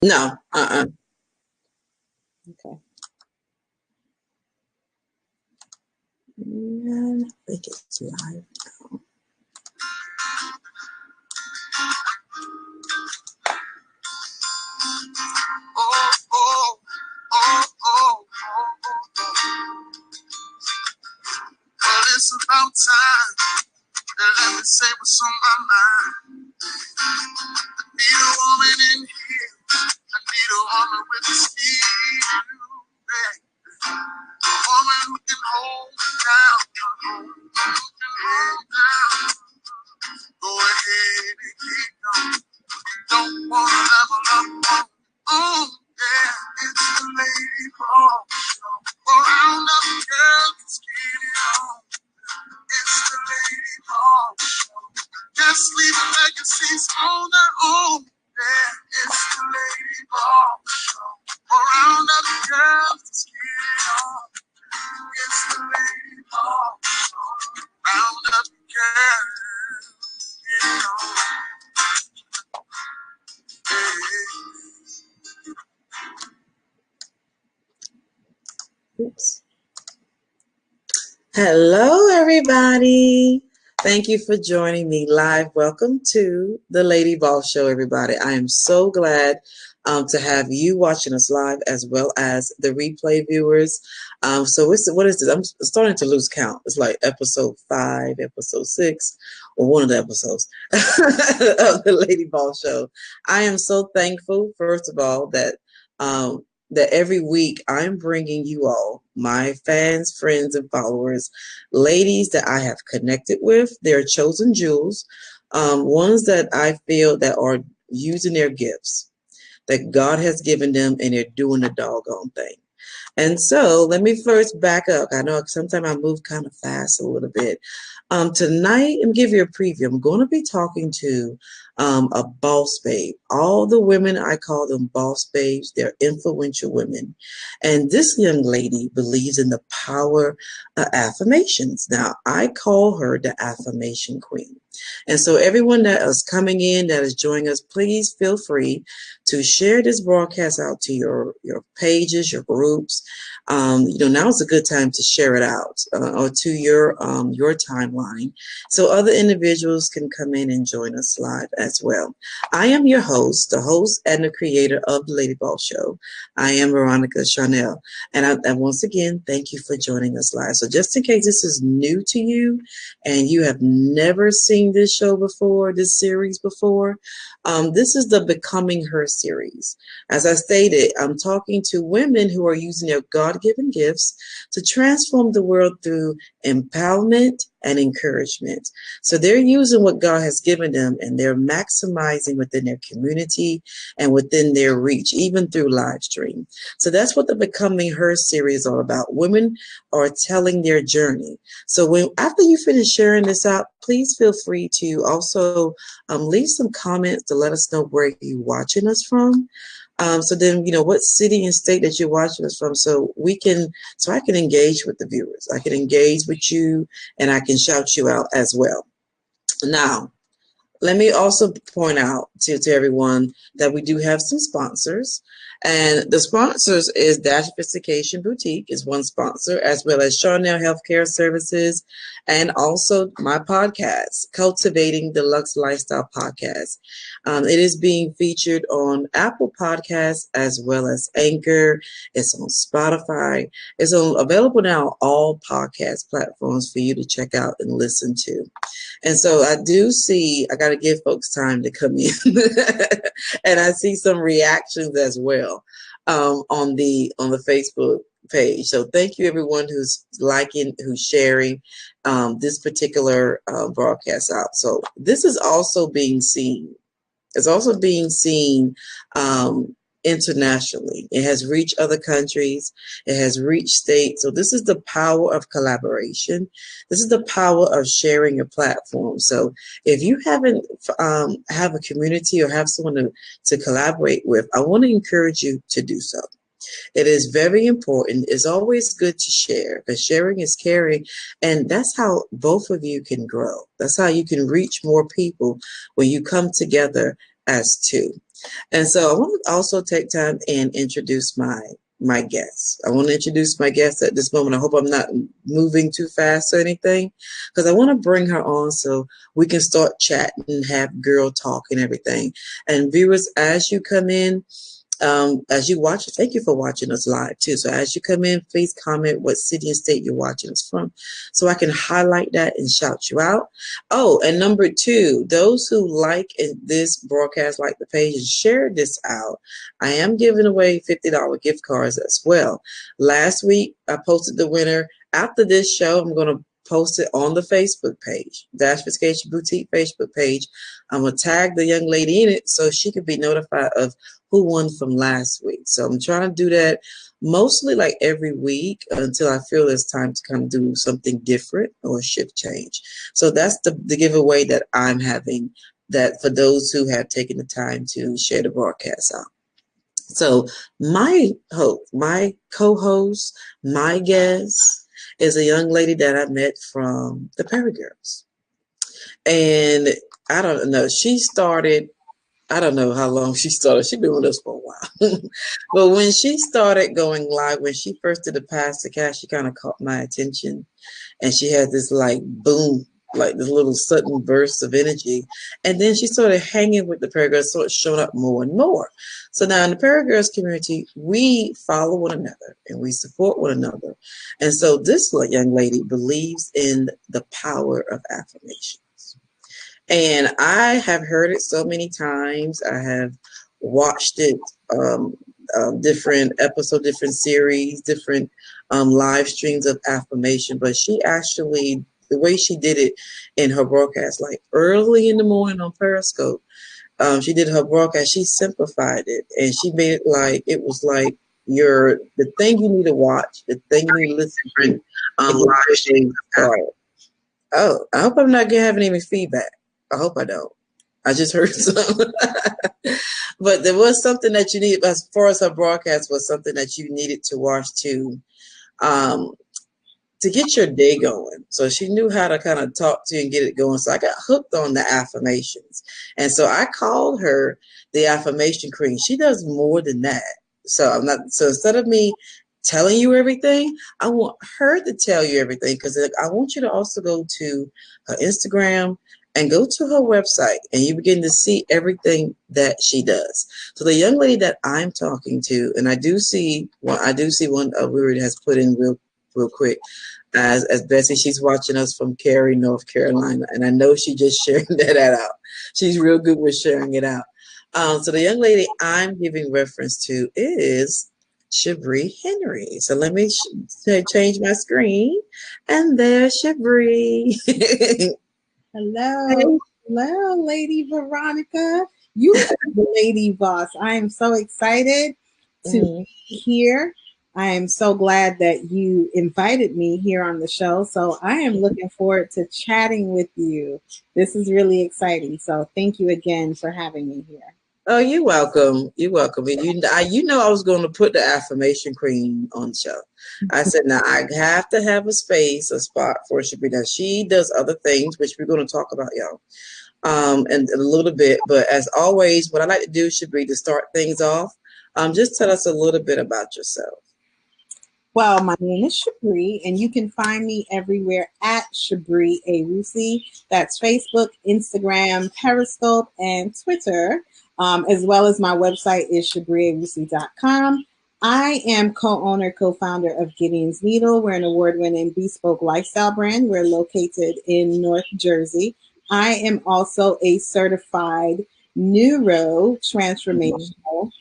No. Okay. I think it's live now. Well, it's about time. Let me say what's on my mind. I need a woman in here. I need a woman with a speed. A woman who can hold it down. Go ahead and keep going. Don't wanna level up. Oh, yeah, it's the lady ball. Around up, girl, let's get it on. It's the lady ball. Just leave a legacies on their own. Yeah, it's the lady ball. Around up, girl, let's get it on. It's the lady ball. Round up, girl, get it on. Oops. Hello, everybody. Thank you for joining me live. Welcome to the Lady Boss Show, everybody. I am so glad to have you watching us live as well as the replay viewers. What is this? I'm starting to lose count. It's like episode 5, episode 6, or one of the episodes of the Lady Boss Show. I am so thankful, first of all, that every week I'm bringing you all, my fans, friends, and followers, ladies that I have connected with. They're chosen jewels, ones that I feel that are using their gifts that God has given them, and they're doing the doggone thing. And so let me first back up. I know sometimes I move kind of fast a little bit. Tonight, I'm give you a preview. I'm going to be talking to a boss babe. All the women, I call them boss babes. They're influential women. And this young lady believes in the power of affirmations. Now, I call her the affirmation queen. And so everyone that is coming in, that is joining us, please feel free to share this broadcast out to your pages, your groups. Now is a good time to share it out or to your timeline, so other individuals can come in and join us live as well. I am your host, the host and the creator of the Lady Ball Show. I am Veronica Charnell, and once again, thank you for joining us live. So just in case this is new to you and you have never seen this show before, this series before, this is the Becoming Her series. As I stated, I'm talking to women who are using their God-given gifts to transform the world through empowerment and encouragement. So they're using what God has given them, and they're maximizing within their community and within their reach, even through live stream. So that's what the Becoming Her series is all about. Women are telling their journey. So after you finish sharing this out, please feel free to also leave some comments to let us know where you're watching us from. So then, what city and state that you're watching us from, so I can engage with the viewers. I can engage with you, and I can shout you out as well. Now, let me also point out to everyone that we do have some sponsors. And the sponsors is Dash Sophistication Boutique is one sponsor, as well as Charnell Healthcare Services, and also my podcast, Cultivating the Lux Lifestyle Podcast. It is being featured on Apple Podcasts as well as Anchor. It's on Spotify. It's available now on all podcast platforms for you to check out and listen to. And so I do see, I got to give folks time to come in, and I see some reactions as well on the Facebook page. So thank you everyone who's liking, who's sharing this particular broadcast out. So this is also being seen. It's also being seen internationally. It has reached other countries. It has reached states. So this is the power of collaboration. This is the power of sharing your platform. So if you haven't have a community or have someone to collaborate with, I want to encourage you to do so. It is very important. It's always good to share, because sharing is caring, and that's how both of you can grow. That's how you can reach more people when you come together as two. And so I want to also take time and introduce my guest. I want to introduce my guest at this moment. I hope I'm not moving too fast or anything, because I want to bring her on so we can start chatting and have girl talk and everything. And viewers, as you come in, as you watch, thank you for watching us live too. So as you come in, please comment what city and state you're watching us from, so I can highlight that and shout you out. Oh, and number two, those who like this broadcast, like the page, and share this out, I am giving away $50 gift cards as well. Last week, I posted the winner. After this show, I'm going to post it on the Facebook page, Dashfication Boutique Facebook page. I'm going to tag the young lady in it so she can be notified of who won from last week. So I'm trying to do that mostly like every week until I feel it's time to kind of do something different or shift change. So that's the giveaway that I'm having, that for those who have taken the time to share the broadcast out. So my host, my co-host, my guest is a young lady that I met from the Perry Girls. And I don't know, she started, I don't know how long she started. She's been with us for a while. But when she started going live, when she first did the Pass the Cash, she kind of caught my attention. And she had this like boom, like this little sudden burst of energy. And then she started hanging with the Perry Girls, so it showed up more and more. So now in the Perry Girls community, we follow one another and we support one another. And so this young lady believes in the power of affirmation. And I have heard it so many times. I have watched it, different episodes, different series, different live streams of affirmation. But she actually, the way she did it in her broadcast, like early in the morning on Periscope, she did her broadcast. She simplified it and she made it like it was like the thing you need to watch, the thing you need to listen to. Live streams. Oh, I hope I'm not having any feedback. I hope I don't. I just heard some. But there was something that you needed, as far as her broadcast, was something that you needed to watch to get your day going. So she knew how to kind of talk to you and get it going. So I got hooked on the affirmations. And so I called her the affirmation queen. She does more than that. So instead of me telling you everything, I want her to tell you everything, because I want you to also go to her Instagram and go to her website, and you begin to see everything that she does. So the young lady that I'm talking to, and I do see one we has put in real quick, as Betsy, she's watching us from Cary, North Carolina, and I know she just shared that out. She's real good with sharing it out. So the young lady I'm giving reference to is ShaBree Henry. So let me change my screen, and there's ShaBree. Hello. Hello, Lady Veronica. You are the lady boss. I am so excited to be here. I am so glad that you invited me here on the show. So I am looking forward to chatting with you. This is really exciting. So thank you again for having me here. Oh, you're welcome. You're welcome. You know I was going to put the affirmation queen on the show. I said, now I have to have a spot for ShaBree. Now she does other things, which we're going to talk about, y'all, and a little bit. But as always, what I like to do, ShaBree, to start things off, just tell us a little bit about yourself. Well, my name is ShaBree, and you can find me everywhere at ShaBree Henry. That's Facebook, Instagram, Periscope, and Twitter. As well as my website is ShaBreeHenry.com. I am co-owner, co-founder of Gideon's Needle. We're an award-winning bespoke lifestyle brand. We're located in North Jersey. I am also a certified neurotransformational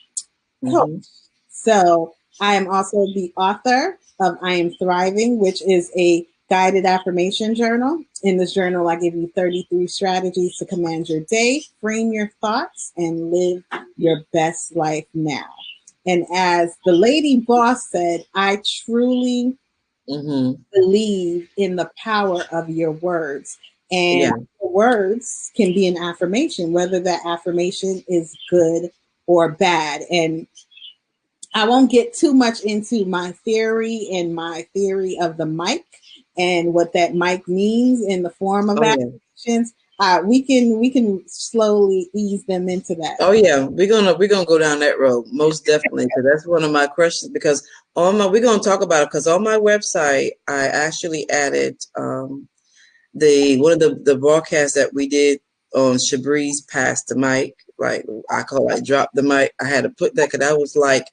coach. So I am also the author of I Am Thriving, which is a guided affirmation journal. In this journal, I give you 33 strategies to command your day, frame your thoughts, and live your best life now. And as the lady boss said, I truly believe in the power of your words. And words can be an affirmation, whether that affirmation is good or bad. And I won't get too much into my theory of the mic and what that mic means in the form of affirmations. we can slowly ease them into that. Oh yeah, we're gonna go down that road most definitely, because that's one of my questions. Because we're gonna talk about it, because on my website I actually added the one of the broadcasts that we did on ShaBree's Pass the Mic, like I call it Drop the Mic. I had to put that because that was like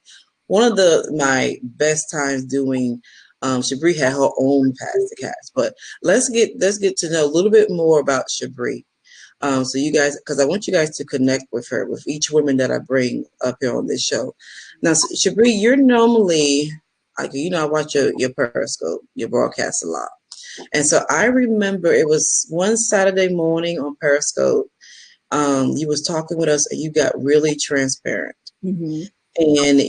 one of my best times doing. ShaBree had her own Pass the Cast, but let's get to know a little bit more about ShaBree. So you guys, because I want you guys to connect with her, with each woman that I bring up here on this show. Now, ShaBree, you're normally, like, I watch your Periscope, your broadcast a lot. And so I remember it was one Saturday morning on Periscope. You was talking with us and you got really transparent. Mm-hmm. And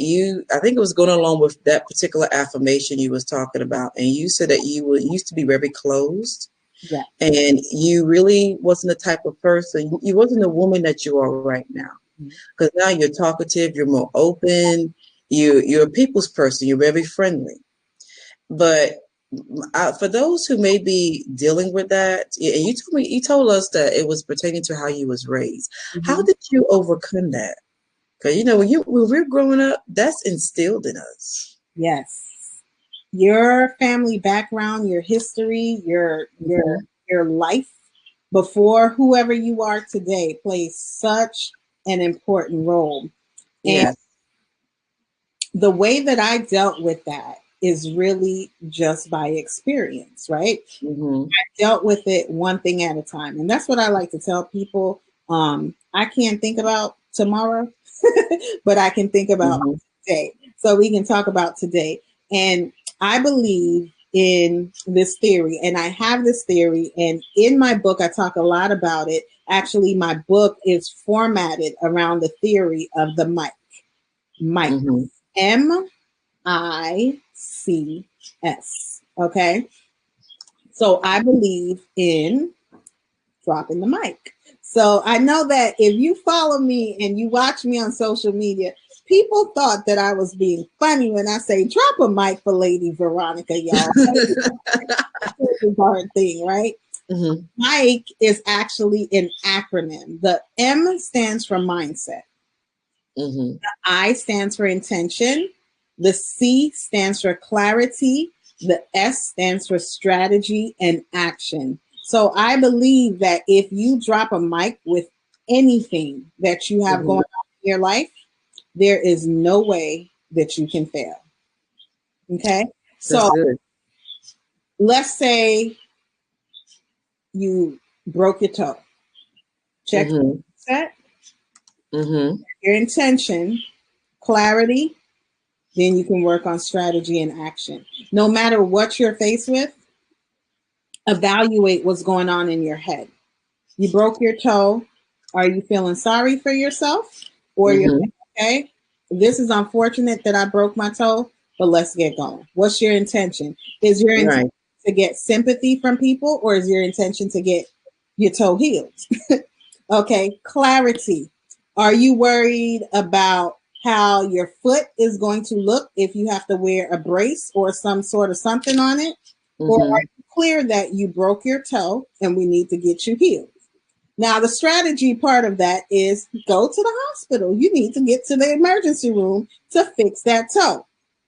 I think it was going along with that particular affirmation you was talking about. And you said that you used to be very closed. Yeah. And you really wasn't the type of person, you wasn't the woman that you are right now. Because now you're talkative, you're more open, you're a people's person, you're very friendly. But for those who may be dealing with that, and you told us that it was pertaining to how you was raised. Mm-hmm. How did you overcome that? Because when we're growing up, that's instilled in us. Yes. Your family background, your history, your life before whoever you are today plays such an important role. Yes. And the way that I dealt with that is really just by experience, right? Mm-hmm. I dealt with it one thing at a time. And that's what I like to tell people. I can't think about tomorrow, but I can think about today. So we can talk about today. And I believe in this theory, and I have this theory, and in my book, I talk a lot about it. Actually, my book is formatted around the theory of the mic. M-I-C-S. Okay. So I believe in dropping the mic. So I know that if you follow me and you watch me on social media, people thought that I was being funny when I say drop a mic for Lady Veronica, y'all. That's a hard thing, right? Mm-hmm. Mic is actually an acronym. The M stands for mindset. Mm-hmm. The I stands for intention. The C stands for clarity. The S stands for strategy and action. So I believe that if you drop a mic with anything that you have going on in your life, there is no way that you can fail. Okay? So let's say you broke your toe. Check your mindset, your intention, clarity, then you can work on strategy and action. No matter what you're faced with, evaluate what's going on in your head. You broke your toe. Are you feeling sorry for yourself? Or you're like, okay, this is unfortunate that I broke my toe, but let's get going. What's your intention? Is your intention to get sympathy from people, or is your intention to get your toe healed? Okay, clarity. Are you worried about how your foot is going to look if you have to wear a brace or some sort of something on it? Or are you clear that you broke your toe and we need to get you healed? Now, the strategy part of that is go to the hospital. You need to get to the emergency room to fix that toe.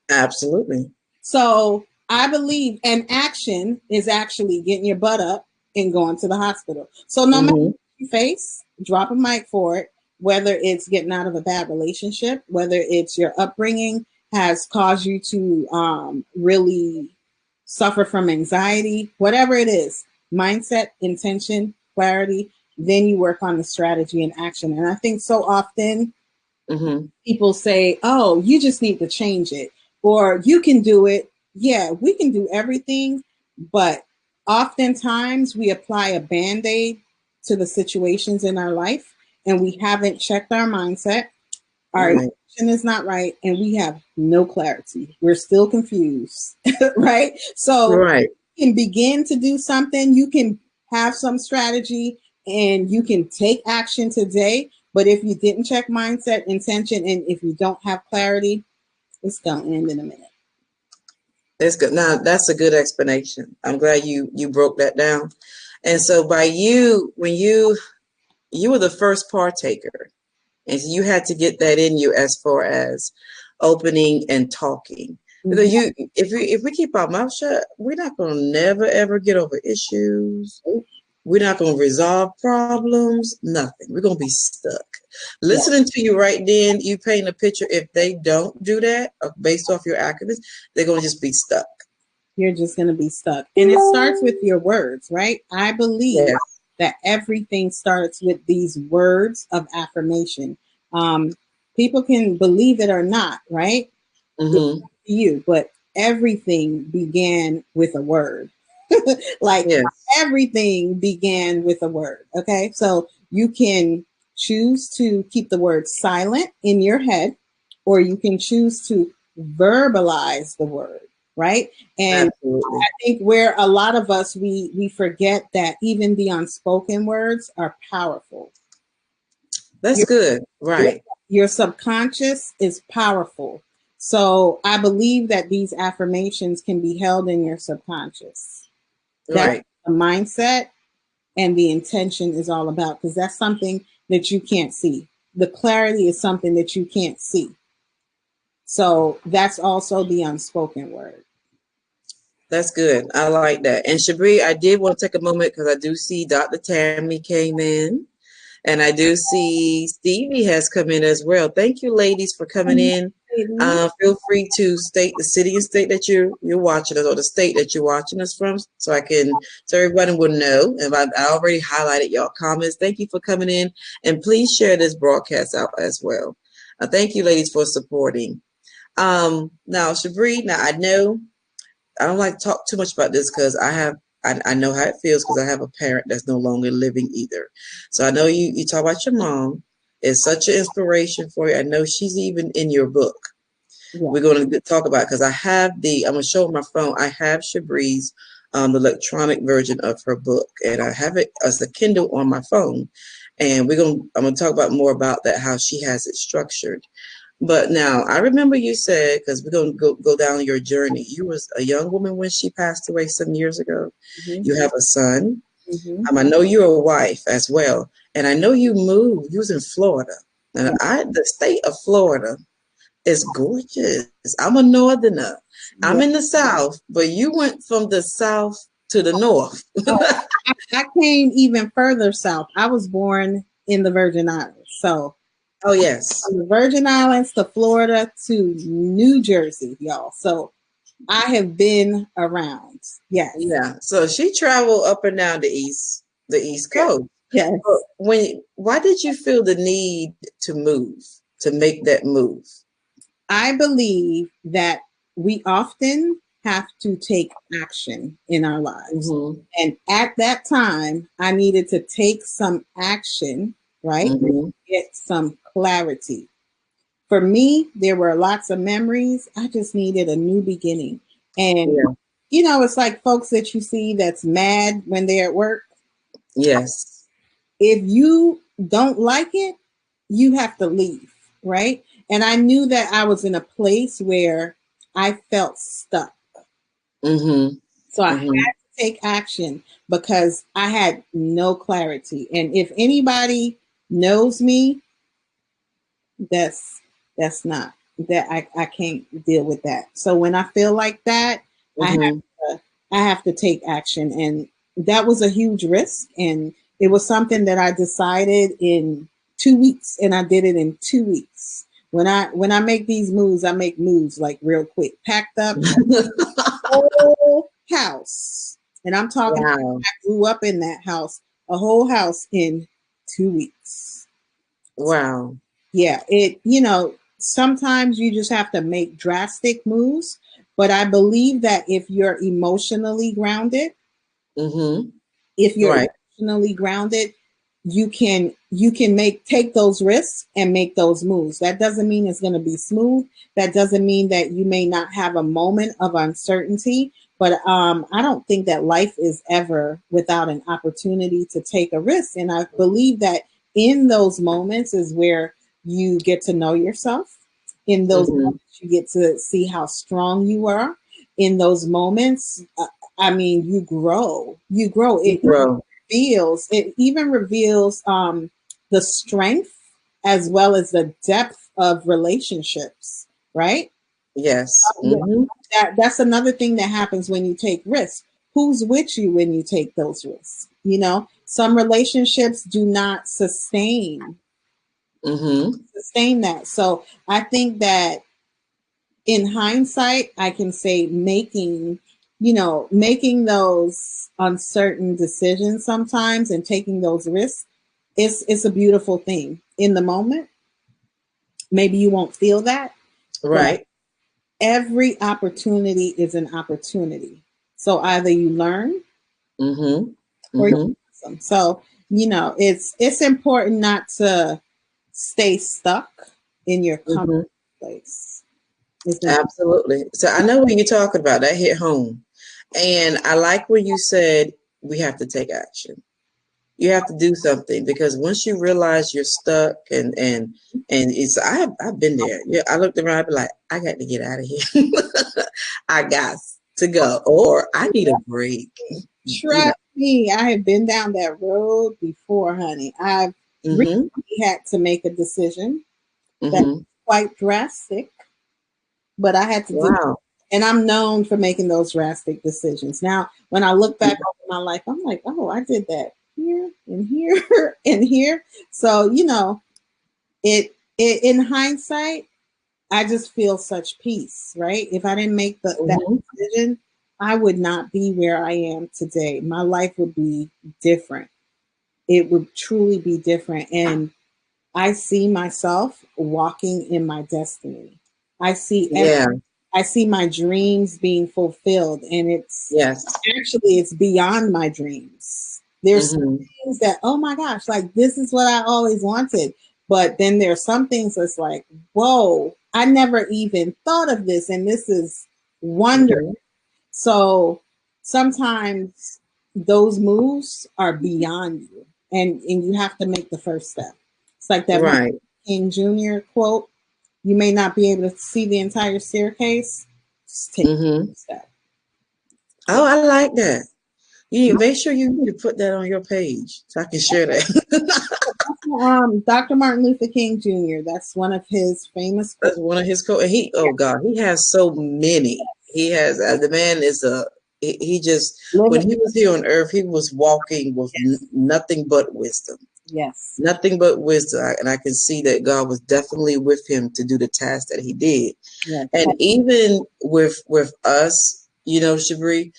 Absolutely. So I believe an action is actually getting your butt up and going to the hospital. So no matter what you face, drop a mic for it, whether it's getting out of a bad relationship, whether it's your upbringing has caused you to really suffer from anxiety, whatever it is, mindset, intention, clarity, then you work on the strategy and action. And I think so often people say, oh, you just need to change it, or you can do it. Yeah, we can do everything, but oftentimes we apply a Band-Aid to the situations in our life, and we haven't checked our mindset. Our intention is not right, and we have no clarity. We're still confused, right? So you can begin to do something. You can have some strategy, and you can take action today. But if you didn't check mindset, intention, and if you don't have clarity, it's going to end in a minute. That's good. Now, that's a good explanation. I'm glad you broke that down. And so by you, when you were the first partaker, and so you had to get that in you as far as opening and talking. Because if we keep our mouth shut, we're not gonna never ever get over issues. We're not gonna resolve problems. Nothing. We're gonna be stuck. Yeah. Listening to you right then, you paint a picture. If they don't do that, based off your activities, they're gonna just be stuck. You're just going to be stuck. And it starts with your words, right? I believe Yes. that everything starts with these words of affirmation. People can believe it or not, right? It's Mm-hmm. up to you, but everything began with a word. Like Yes. everything began with a word. Okay. So you can choose to keep the word silent in your head, or you can choose to verbalize the word, right? And Absolutely. I think where a lot of us we forget that even the unspoken words are powerful. That's Your, good. Right. your subconscious is powerful. So I believe that these affirmations can be held in your subconscious. That's Right. the mindset and the intention is all about, because that's something that you can't see. The clarity is something that you can't see. So that's also the unspoken word. That's good. I like that. And ShaBree, I did want to take a moment because I do see Dr. Tammy came in, and I do see Stevie has come in as well. Thank you, ladies, for coming in. Feel free to state the city and state that you're watching us, or the state that you're watching us from, so everybody will know. And I already highlighted y'all comments. Thank you for coming in, and please share this broadcast out as well. Thank you, ladies, for supporting. Now, ShaBree, now I know I don't like to talk too much about this because I know how it feels because I have a parent that's no longer living either. So I know you talk about your mom. It's such an inspiration for you. I know she's even in your book. Yeah. We're going to talk about it because I'm going to show my phone. I have ShaBree's the electronic version of her book, and I have it as a Kindle on my phone. And I'm going to talk about more about that, how she has it structured. But now I remember you said, because we're going to go down your journey. You was a young woman when she passed away some years ago. Mm-hmm. You have a son. Mm-hmm. I know you're a wife as well, and I know you moved. You was in Florida, and the state of Florida is gorgeous. I'm a northerner. I'm Yeah. in the South, but you went from the South to the North. Oh, I came even further south. I was born in the Virgin Islands. So Oh yes, from the Virgin Islands to Florida to New Jersey, y'all. So I have been around. Yes. yeah. So she traveled up and down the East Coast. Yes. Why did you feel the need to move, to make that move? I believe that we often have to take action in our lives. Mm-hmm. And at that time, I needed to take some action, right? Mm-hmm. Get some clarity. For me, there were lots of memories. I just needed a new beginning. And, Yeah. it's like folks that you see that's mad when they're at work. Yes. If you don't like it, you have to leave, right? And I knew that I was in a place where I felt stuck. Mm-hmm. So I had Mm-hmm. to take action because I had no clarity. And if anybody knows me, that's not that I can't deal with that. So when I feel like that, Mm-hmm. I have to take action. And that was a huge risk. And it was something that I decided in 2 weeks, and I did it in 2 weeks. When I make these moves, I make moves like real quick. Packed up whole house. And I'm talking, Wow. I grew up in that house, a whole house in 2 weeks. Wow. Yeah, sometimes you just have to make drastic moves. But I believe that if you're emotionally grounded, Mm-hmm. if you're Right. emotionally grounded, you can take those risks and make those moves. That doesn't mean it's going to be smooth. That doesn't mean that you may not have a moment of uncertainty. But I don't think that life is ever without an opportunity to take a risk. And I believe that in those moments is where you get to know yourself. In those Mm-hmm. moments, you get to see how strong you are. In those moments, I mean, you grow. You grow. You grow. reveals the strength as well as the depth of relationships, right? Yes. Yeah, that's another thing that happens when you take risks. Who's with you when you take those risks? You know, some relationships do not sustain that. So I think that in hindsight, I can say making those uncertain decisions sometimes and taking those risks, it's a beautiful thing. In the moment, maybe you won't feel that, but Right. every opportunity is an opportunity. So either you learn Mm-hmm. or you Mm-hmm. listen. So, it's important not to stay stuck in your comfort Mm-hmm. place. It's important. Absolutely. So I know what you're talking about. That hit home. And I like when you said we have to take action. You have to do something because once you realize you're stuck and it's I've been there. Yeah, I looked around, I'd be like, I got to get out of here. I got to go, or I need a break. You know. Trust me, I have been down that road before, honey. I've Mm-hmm. recently had to make a decision that was Mm-hmm. quite drastic, but I had to do it. Wow. And I'm known for making those drastic decisions. Now, when I look back over my life, I'm like, oh, I did that here and here and here. So, it in hindsight, I just feel such peace, right? If I didn't make that Mm-hmm. decision, I would not be where I am today. My life would be different. It would truly be different. And I see myself walking in my destiny. I see Yeah. I see my dreams being fulfilled, and Yes. it's beyond my dreams. There's some Mm-hmm. things that, oh my gosh, like this is what I always wanted. But then there's some things that's like, whoa, I never even thought of this, and this is wonder. Mm-hmm. So sometimes those moves are beyond you, and you have to make the first step. It's like that Martin Right. King Jr. quote: "You may not be able to see the entire staircase, just take Mm-hmm. the step." Oh, I like that. You make sure you need to put that on your page so I can share that. Dr. Martin Luther King Jr. That's one of his famous That's quotes. one of his quotes. He, oh God, he has so many. He has, the man is he just, Live when it. he was here on earth, he was walking with Yes. nothing but wisdom. Yes. Nothing but wisdom. And I can see that God was definitely with him to do the task that he did. Yes. And even with us, ShaBree, Mhm.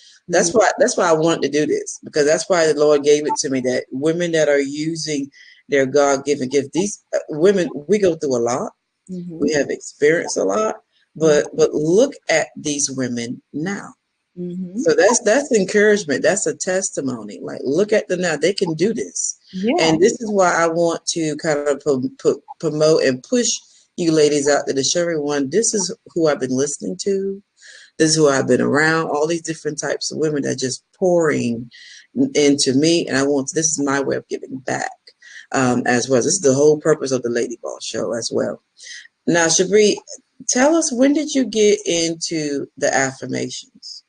that's why I wanted to do this, because that's why the Lord gave it to me, that women that are using their God given gift, these women, we go through a lot. We Mhm. have experienced a lot, but look at these women now. Mhm. So that's encouragement. That's a testimony. Like, look at them now. They can do this. Yeah. And this is why I want to kind of promote and push you ladies out there to show everyone this is who I've been listening to. This is who I've been around. All these different types of women that are just pouring into me. And this is my way of giving back as well. This is the whole purpose of the Lady Ball Show as well. Now, ShaBree, tell us, when did you get into the affirmations?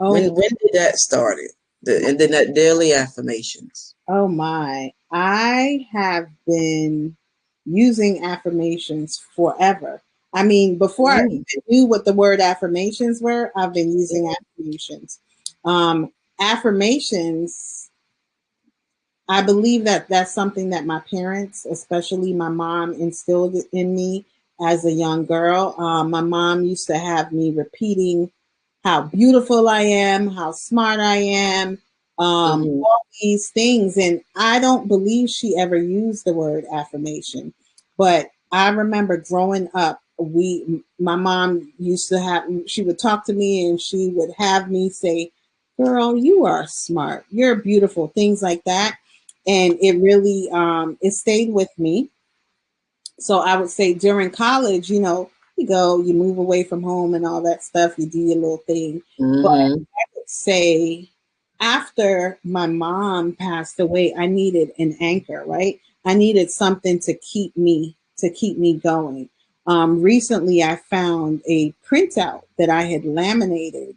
Oh, When did that started? And then that daily affirmations. oh my. I have been using affirmations forever. I mean, before I Mm, even knew what the word affirmations were, I've been using affirmations. Um, Affirmations, I believe that that's something that my parents, especially my mom, instilled in me as a young girl. My mom used to have me repeating how beautiful I am, how smart I am, mm-hmm, all these things. And I don't believe she ever used the word affirmation. But I remember growing up, my mom used to she would talk to me and she would have me say, girl, you are smart, you're beautiful, things like that. And it really, it stayed with me. So I would say during college, you move away from home and all that stuff, you do your little thing. But mm-hmm. I would say after my mom passed away, I needed an anchor, right? I needed something to keep me going. Recently, I found a printout that I had laminated.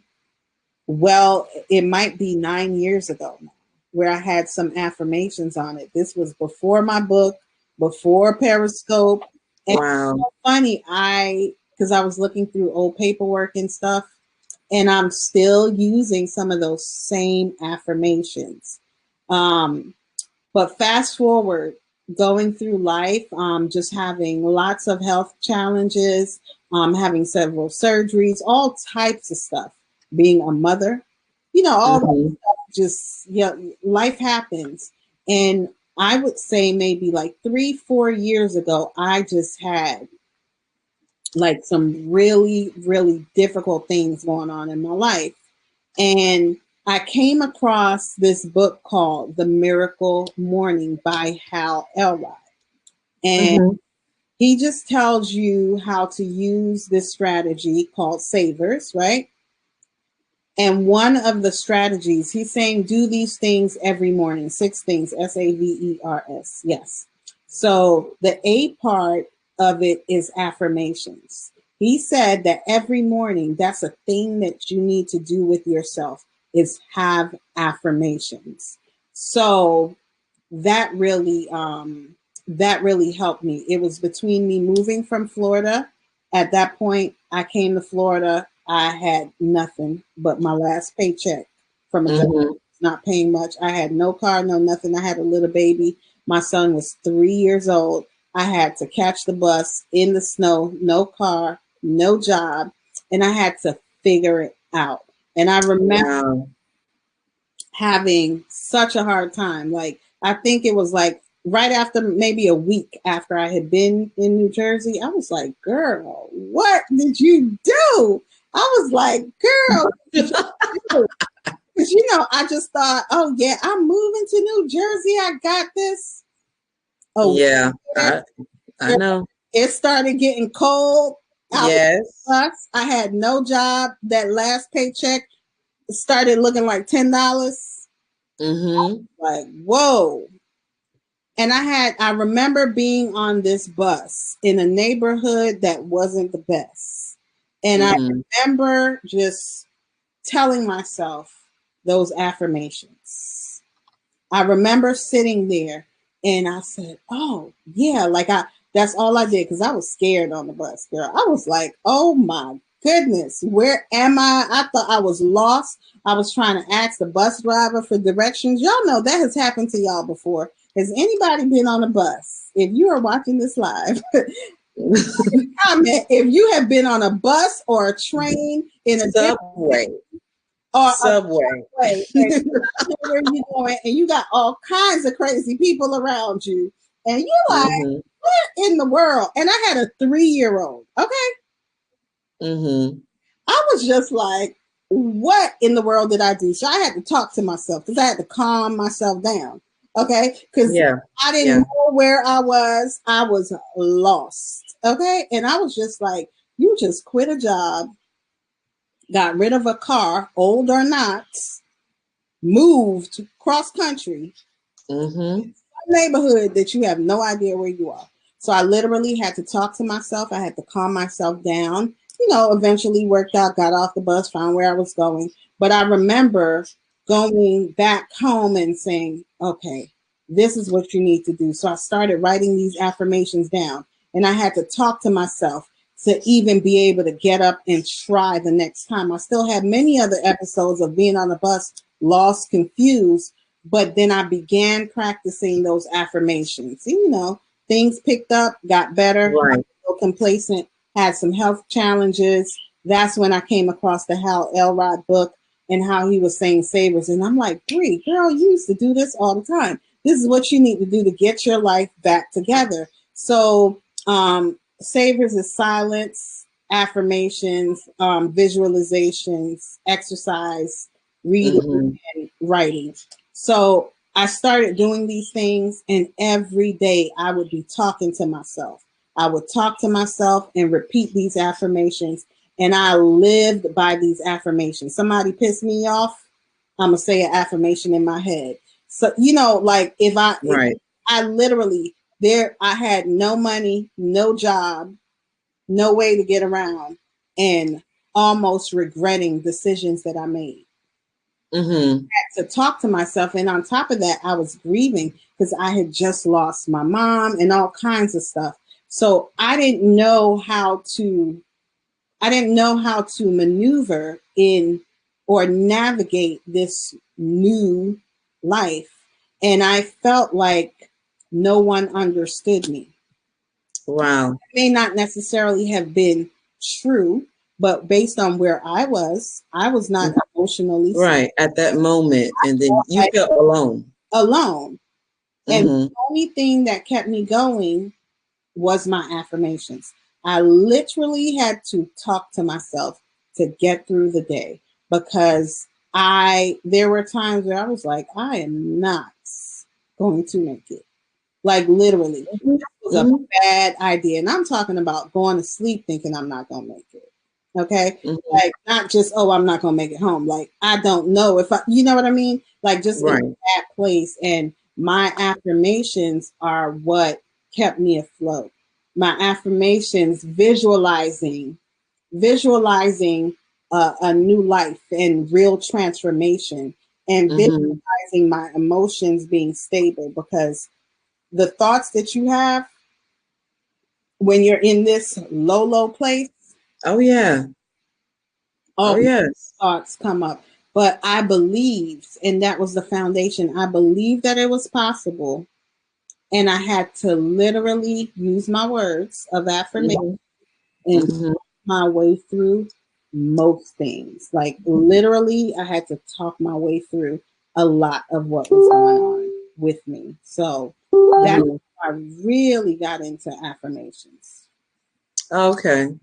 Well, it might be 9 years ago now. where I had some affirmations on it. This was before my book, before Periscope. And it's Wow. so funny, because I was looking through old paperwork and stuff, and I'm still using some of those same affirmations. Um, but fast forward, going through life, just having lots of health challenges, having several surgeries, all types of stuff, being a mother, all that Mm-hmm. stuff, just, life happens. And I would say maybe like 3, 4 years ago, I just had like some really, really difficult things going on in my life. And I came across this book called The Miracle Morning by Hal Elrod. And Mm-hmm. he just tells you how to use this strategy called savers, right? And one of the strategies, he's saying, do these things every morning, 6 things, SAVERS. Yes. So the A part of it is affirmations. He said that every morning, that's a thing that you need to do with yourself is have affirmations. So that really helped me. It was between me moving from Florida. At that point, I came to Florida. I had nothing but my last paycheck from a job Mm-hmm. not paying much. I had no car, no nothing. I had a little baby. My son was 3 years old. I had to catch the bus in the snow, no car, no job, and I had to figure it out. And I remember Wow. having such a hard time. Like, I think it was like right after, maybe a week after I had been in New Jersey, I was like, girl, what did you do? I was like, girl, what did you do? Because, I just thought, oh, yeah, I'm moving to New Jersey. I got this. Oh, Yeah. I know. it started getting cold out Yes. the bus. I had no job. That last paycheck started looking like $10. Mm-hmm. Like, whoa. And I remember being on this bus in a neighborhood that wasn't the best. And I Mm-hmm. remember just telling myself those affirmations. I remember sitting there and I said, oh, yeah, that's all I did because I was scared on the bus, girl. I was like, oh my goodness, where am I? I thought I was lost. I was trying to ask the bus driver for directions. Y'all know that has happened to y'all before. Has anybody been on a bus? If you are watching this live, comment if you have been on a bus or a train in a different Subway. or a Subway. way, and you don't know where you're going, and you got all kinds of crazy people around you, and you're like, Mm-hmm. what in the world? And I had a 3-year-old. Okay, Mm-hmm. I was just like, what in the world did I do? So I had to talk to myself because I had to calm myself down. Okay, because Yeah. I didn't Yeah. know where I was. I was lost. Okay, and I was just like, you just quit a job, got rid of a car, old or not, moved cross country, Mm-hmm. neighborhood that you have no idea where you are. So I literally had to talk to myself. I had to calm myself down. Eventually worked out, got off the bus, found where I was going. But I remember going back home and saying, okay, this is what you need to do. So I started writing these affirmations down, and I had to talk to myself to even be able to get up and try the next time. I still had many other episodes of being on the bus, lost, confused, but then I began practicing those affirmations. Things picked up, got better, Right. complacent, had some health challenges. That's when I came across the Hal Elrod book and how he was saying savers. And I'm like, Bree, girl, you used to do this all the time. This is what you need to do to get your life back together. So savers is silence, affirmations, visualizations, exercise, reading, Mm-hmm. and writing. So I started doing these things, and every day I would be talking to myself. I would talk to myself and repeat these affirmations, and I lived by these affirmations. Somebody pissed me off, I'm gonna say an affirmation in my head. So like if Right. I literally I had no money, no job, no way to get around, and almost regretting decisions that I made. Mm-hmm. To talk to myself. And on top of that, I was grieving because I had just lost my mom and all kinds of stuff. So I didn't know how to maneuver in or navigate this new life. And I felt like no one understood me. Wow. It may not necessarily have been true, but based on where I was not emotionally Right. At that moment. And then you felt alone. alone. And the Mm-hmm. only thing that kept me going was my affirmations. I literally had to talk to myself to get through the day because there were times where I was like, I am not going to make it. Like literally, Mm-hmm. it was a Mm-hmm. bad idea. And I'm talking about going to sleep thinking I'm not going to make it. Okay. Mm-hmm. Like not just, oh, I'm not going to make it home. Like, I don't know if you know what I mean? Like just in Right. that place. And my affirmations are what kept me afloat. My affirmations, visualizing a new life and real transformation, and Mm-hmm. visualizing my emotions being stable, because the thoughts that you have when you're in this low place, Oh yeah. Oh all yes. thoughts come up. But I believed, and that was the foundation. I believed that it was possible, and I had to literally use my words of affirmation Mm-hmm. and Mm-hmm. my way through most things. Like literally, I had to talk my way through a lot of what was going on with me. So that's Mm-hmm. how I really got into affirmations. Okay.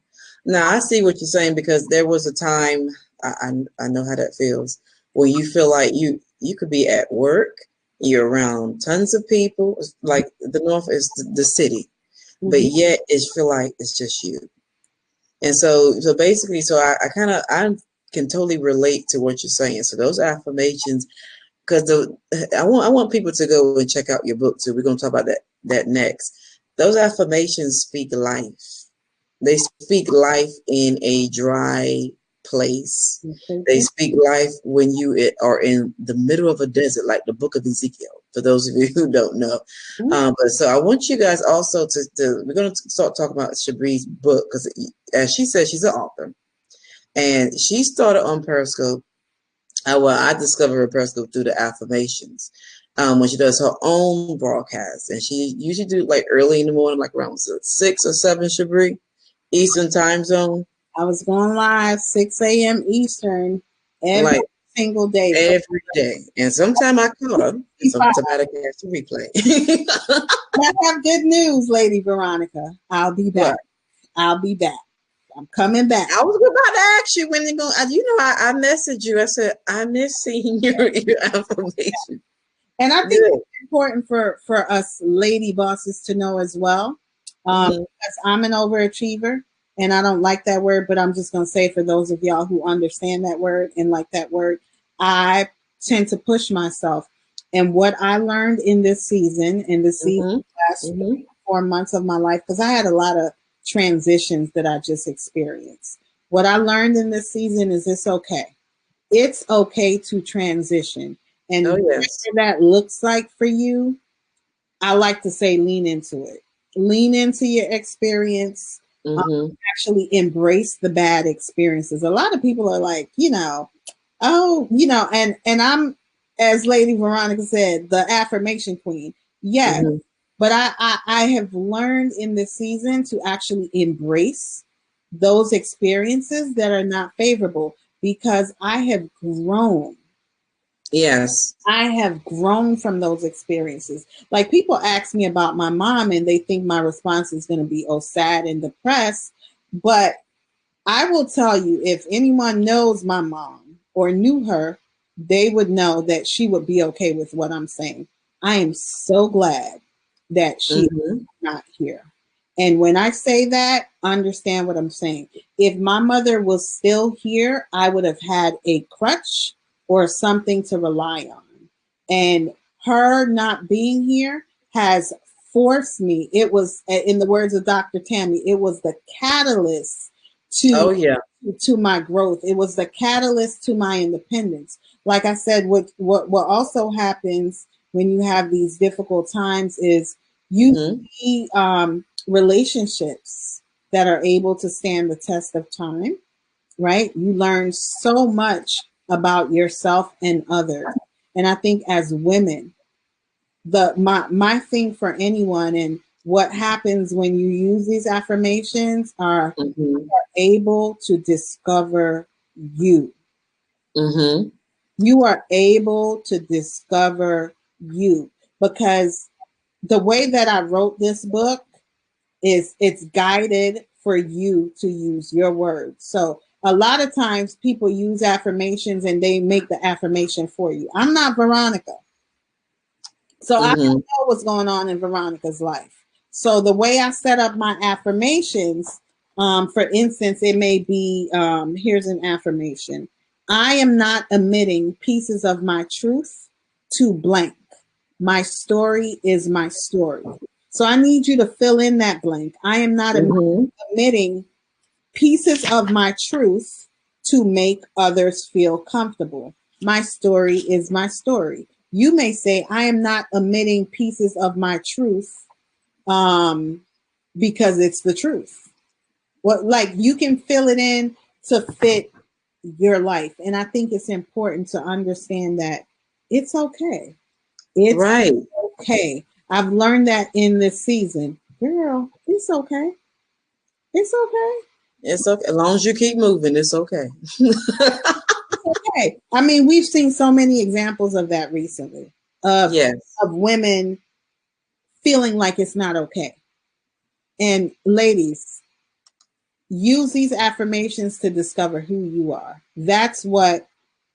Now I see what you're saying because there was a time I know how that feels when you feel like you could be at work, you're around tons of people, like the North is the city, but Mm-hmm. yet it feel like it's just you. And so basically, so I kind of I can totally relate to what you're saying. So those affirmations, because I want people to go and check out your book too. We're gonna talk about that next. Those affirmations speak life. They speak life in a dry place. They speak life when you are in the middle of a desert, like the book of Ezekiel, for those of you who don't know. But so I want you guys also we're going to start talking about ShaBree's book because, as she said, she's an author. And she started on Periscope. I discovered her Periscope through the affirmations. When she does her own broadcast, and she usually do like early in the morning, like around 6 or 7, ShaBree, Eastern time zone. I was going live 6 a.m. Eastern every Like single day for every day. And sometime I caught her, and 55. sometimes I catch the replay. I have good news, Lady Veronica. I'll be back. But I'll be back. I'm coming back. I was about to ask you when you're going. I messaged you. I said I miss seeing your affirmation. And I think Good. it's important for us lady bosses to know as well. Mm-hmm. Because I'm an overachiever, and I don't like that word, but I'm just going to say for those of y'all who understand that word and like that word, I tend to push myself. And what I learned in this season, Mm-hmm. last Mm-hmm. 4 months of my life, because I had a lot of transitions that I just experienced. What I learned in this season is it's okay. It's okay to transition. Oh And yes. whatever that looks like for you, I like to say lean into it. Lean into your experience. Mm-hmm. Actually embrace the bad experiences. A lot of people are like, and I'm, as Lady Veronica said, the affirmation queen. Yes. Mm-hmm. But I have learned in this season to actually embrace those experiences that are not favorable, because I have grown. Yes. I have grown from those experiences. Like people ask me about my mom and they think my response is going to be, oh, sad and depressed. But I will tell you, if anyone knows my mom or knew her, they would know that she would be okay with what I'm saying. I am so glad that she is Mm-hmm. not here. And when I say that, understand what I'm saying. If my mother was still here, I would have had a crutch or something to rely on. And her not being here has forced me. It was, in the words of Dr. Tammy, it was the catalyst to Oh yeah. to my growth. It was the catalyst to my independence. Like I said, what also happens when you have these difficult times is you Mm-hmm. see relationships that are able to stand the test of time, right? You learn so much about yourself and others. And I think as women, my thing for anyone and what happens when you use these affirmations are Mm-hmm. able to discover you. Mm-hmm. You are able to discover you because the way that I wrote this book is it's guided for you to use your words. So a lot of times people use affirmations and they make the affirmation for you. I'm not Veronica. So I don't Mm-hmm. know what's going on in Veronica's life. So the way I set up my affirmations, for instance, it may be here's an affirmation. I am not omitting pieces of my truth to blank. My story is my story. So I need you to fill in that blank. I am not Mm-hmm. omitting pieces of my truth to make others feel comfortable. My story is my story. You may say, I am not omitting pieces of my truth um, because it's the truth. Well, like you can fill it in to fit your life. And I think it's important to understand that it's okay. It's Right. okay. I've learned that in this season. Girl, it's okay. It's okay. It's okay. As long as you keep moving, it's okay. Okay. I mean, we've seen so many examples of that recently of Yes. of women feeling like it's not okay. And ladies, use these affirmations to discover who you are. That's what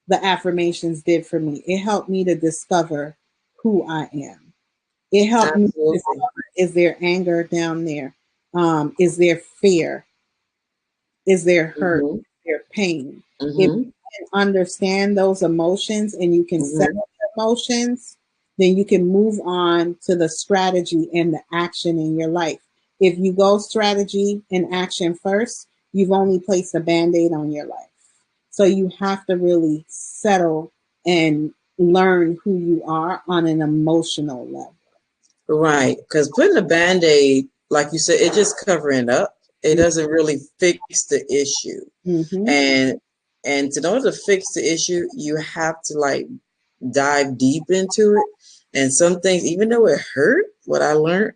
the affirmations did for me. It helped me to discover who I am. It helped me to Absolutely. discover, is there anger down there? Is there fear? Is there hurt? Mm-hmm. Is there pain? If Mm-hmm. you can understand those emotions and you can Mm-hmm. settle the emotions, then you can move on to the strategy and the action in your life. If you go strategy and action first, you've only placed a band-aid on your life. So you have to really settle and learn who you are on an emotional level. Right. Because putting a band-aid, like you said, it just covering up. It doesn't really fix the issue. Mm-hmm. And in order to fix the issue, you have to like dive deep into it. And some things, even though it hurt, what I learned,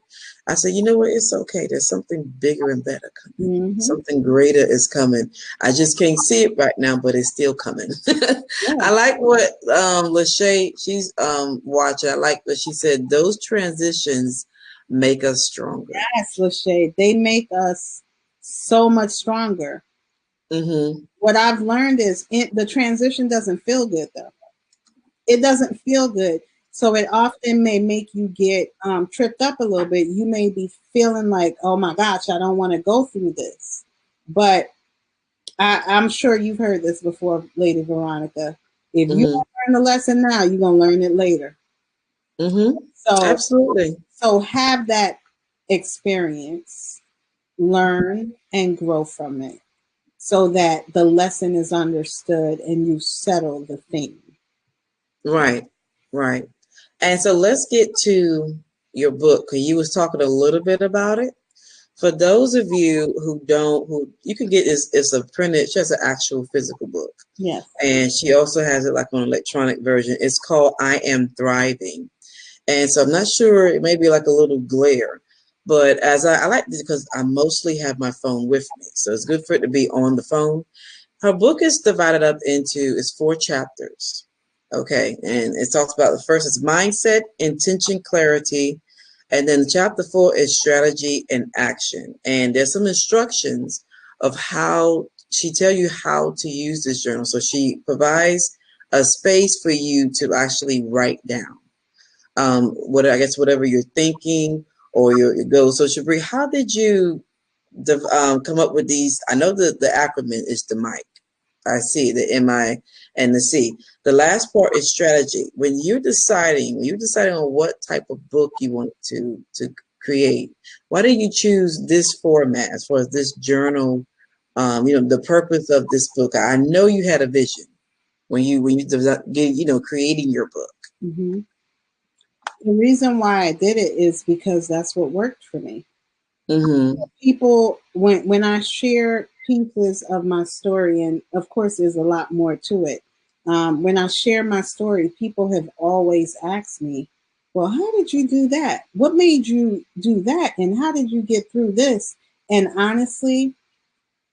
I said, you know what, it's okay. There's something bigger and better coming. Mm-hmm. Something greater is coming. I just can't see it right now, but it's still coming. Yeah. I like what Lachey, she's watching. I like what she said. Those transitions make us stronger. Yes, Lachey. They make us so much stronger. Mm-hmm. What I've learned is the transition doesn't feel good though. It doesn't feel good. So it often may make you get tripped up a little bit. You may be feeling like, oh my gosh, I don't want to go through this. But I'm sure you've heard this before, Lady Veronica. If you Mm-hmm. don't learn the lesson now, you're going to learn it later. Mm-hmm. So, Absolutely. so have that experience, learn and grow from it so that the lesson is understood and you settle the thing. Right. Right. And so let's get to your book because you was talking a little bit about it. For those of you who don't, who you can get is it's a printed, she has an actual physical book. Yes. And she also has it like on an electronic version. It's called I Am Thriving. And so I'm not sure, it may be like a little glare. But as I like this because I mostly have my phone with me. So it's good for it to be on the phone. Her book is divided up into it's 4 chapters. Okay, and it talks about the first is mindset, intention, clarity, and then chapter 4 is strategy and action. And there's some instructions of how she tell you how to use this journal. So she provides a space for you to actually write down what I guess whatever you're thinking or your goals. So ShaBree, how did you come up with these? I know that the acronym is the MIC. I see the MI and the C. The last part is strategy. When you're deciding on what type of book you want to create, why did you choose this format as far as this journal the purpose of this book. I know you had a vision when you creating your book. Mm-hmm. The reason why I did it is because that's what worked for me. Mm-hmm. People, when I share pieces of my story, and of course there's a lot more to it, when I share my story, people have always asked me, well, how did you do that? What made you do that? And how did you get through this? And honestly,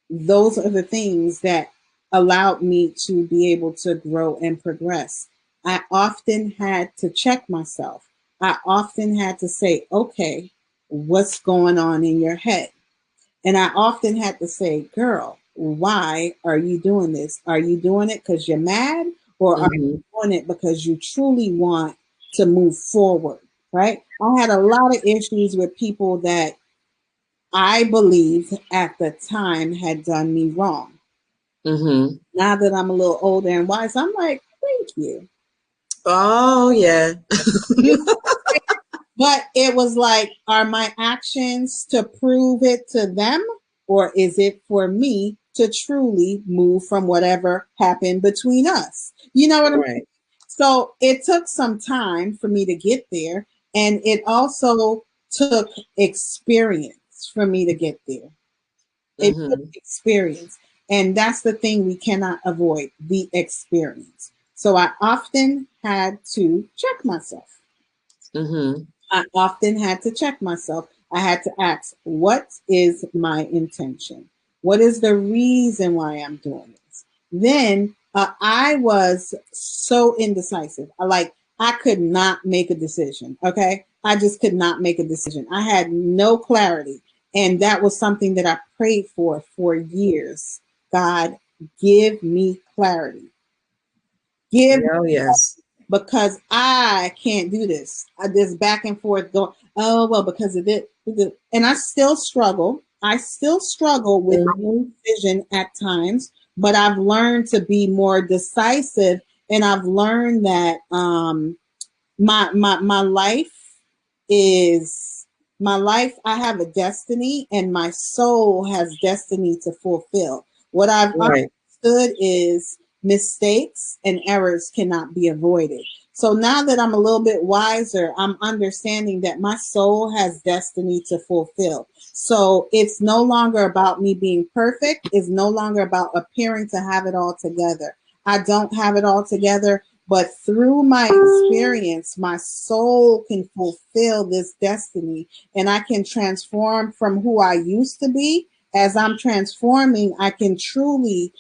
those are the things that allowed me to be able to grow and progress. I often had to check myself. I often had to say, okay, what's going on in your head? And I often had to say, girl, why are you doing this? Are you doing it because you're mad, or are Mm-hmm. you doing it because you truly want to move forward? Right? I had a lot of issues with people that I believed at the time had done me wrong. Mm-hmm. Now that I'm a little older and wise, I'm like, thank you. Oh yeah. But it was like, are my actions to prove it to them, or is it for me to truly move from whatever happened between us? You know what I'm saying? Right. So it took some time for me to get there. And it also took experience for me to get there. It took Mm-hmm. experience. And that's the thing we cannot avoid, the experience. So I often had to check myself. Mm-hmm. I often had to check myself. I had to ask, what is my intention? What is the reason why I'm doing this? Then I was so indecisive. I could not make a decision. Okay. I just could not make a decision. I had no clarity. And that was something that I prayed for years. God, give me clarity. Give, Oh yes. because I can't do this. This back and forth going, oh, well, because of it. And I still struggle. I still struggle with Mm-hmm. decision at times, but I've learned to be more decisive. And I've learned that my life is my life. I have a destiny, and my soul has destiny to fulfill. What I've Right. understood is mistakes and errors cannot be avoided. So now that I'm a little bit wiser, I'm understanding that my soul has destiny to fulfill. So it's no longer about me being perfect. It's no longer about appearing to have it all together. I don't have it all together, but through my experience, my soul can fulfill this destiny, and I can transform from who I used to be. As I'm transforming, I can truly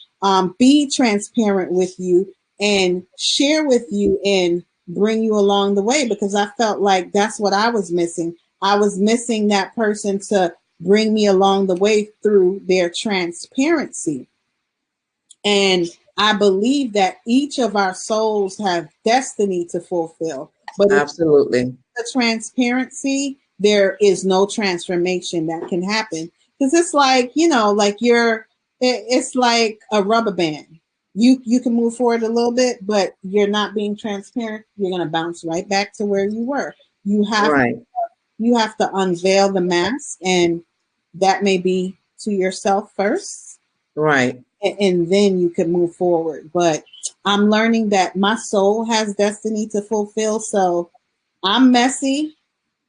be transparent with you and share with you and bring you along the way, because I felt like that's what I was missing. I was missing that person to bring me along the way through their transparency. And I believe that each of our souls have destiny to fulfill. But if Absolutely. the transparency, there is no transformation that can happen. Because it's like, like it's like a rubber band. You can move forward a little bit, but you're not being transparent. You're gonna bounce right back to where you were. You have Right. you have to unveil the mask, and that may be to yourself first, Right. and then you can move forward. But I'm learning that my soul has destiny to fulfill. So I'm messy.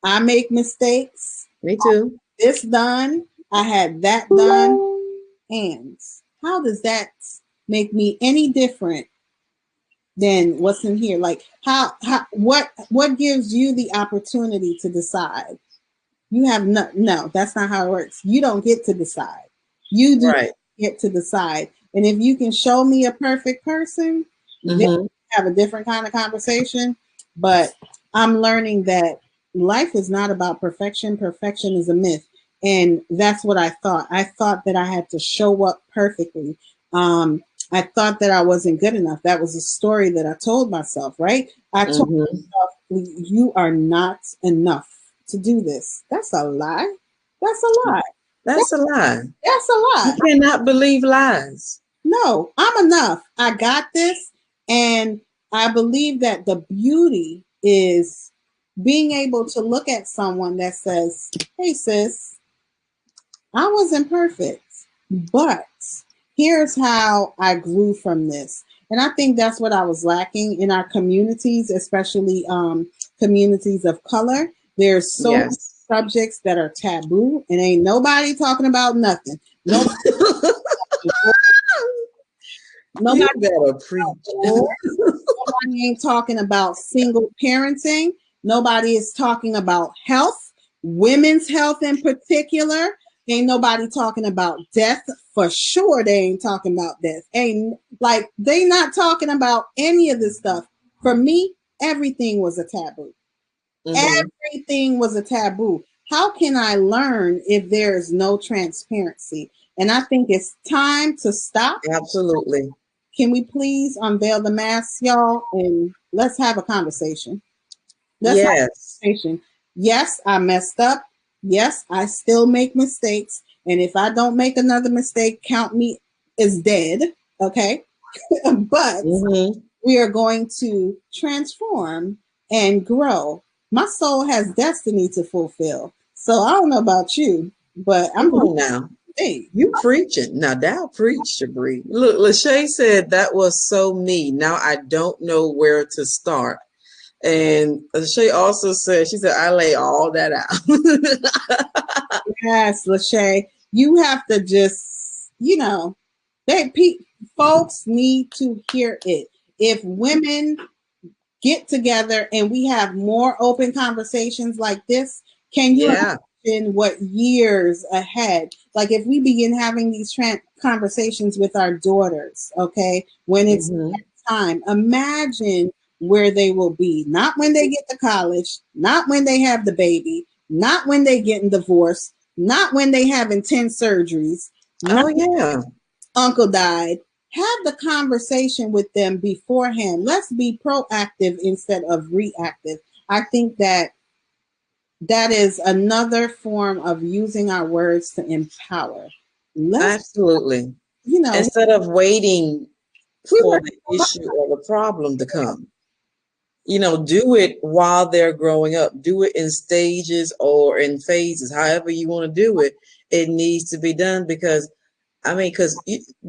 I make mistakes. Me too. This done. I had that done. And how does that make me any different than what's in here? Like what gives you the opportunity to decide? You have no, that's not how it works. You don't get to decide. You do Right. get to decide. And if you can show me a perfect person, then we Mm-hmm. have a different kind of conversation. But I'm learning that life is not about perfection. Perfection is a myth. And that's what I thought. I thought that I had to show up perfectly. I thought that I wasn't good enough. That was a story that I told myself, right? I told Mm-hmm. myself, you are not enough to do this. That's a lie. That's a lie. That's a lie. That's a You lie. cannot believe lies. No, I'm enough. I got this. And I believe that the beauty is being able to look at someone that says, hey, sis, I wasn't perfect. But here's how I grew from this. And I think that's what I was lacking in our communities, especially communities of color. There's so many Yes. subjects that are taboo, and ain't nobody talking about nothing. Nobody, You nobody better preach. Nobody ain't talking about single parenting. Nobody is talking about health, women's health in particular. Ain't nobody talking about death. For sure, they ain't talking about death. Ain't like they not talking about any of this stuff. For me, everything was a taboo. Hmm. Everything was a taboo. How can I learn if there is no transparency? And I think it's time to stop. Absolutely. Can we please unveil the mask, y'all, and let's have a conversation? Let's have Yes. a conversation. Yes, I messed up. Yes, I still make mistakes. And if I don't make another mistake, count me as dead. Okay. But Hmm. we are going to transform and grow. My soul has destiny to fulfill. So I don't know about you, but I'm Come going on now. to say, You preaching. Now Dow preached, ShaBree. Look, Lachey said that was so me. Now I don't know where to start. And Lachey also said, she said, I lay all that out. yes, Lachey, you have to just, folks need to hear it. If women get together and we have more open conversations like this, can you Yeah. imagine what years ahead? Like if we begin having these conversations with our daughters, okay, when it's Hmm. time, imagine where they will be. Not when they get to college, not when they have the baby, not when they getting divorced, not when they having 10 surgeries, not Oh, yeah. uncle died. Have the conversation with them beforehand. Let's be proactive instead of reactive. I think that is another form of using our words to empower. Let's, Absolutely. you know, Instead of waiting we for were the issue or the problem to come. Do it while they're growing up. Do it in stages or in phases, however you want to do it. It needs to be done because, I mean, because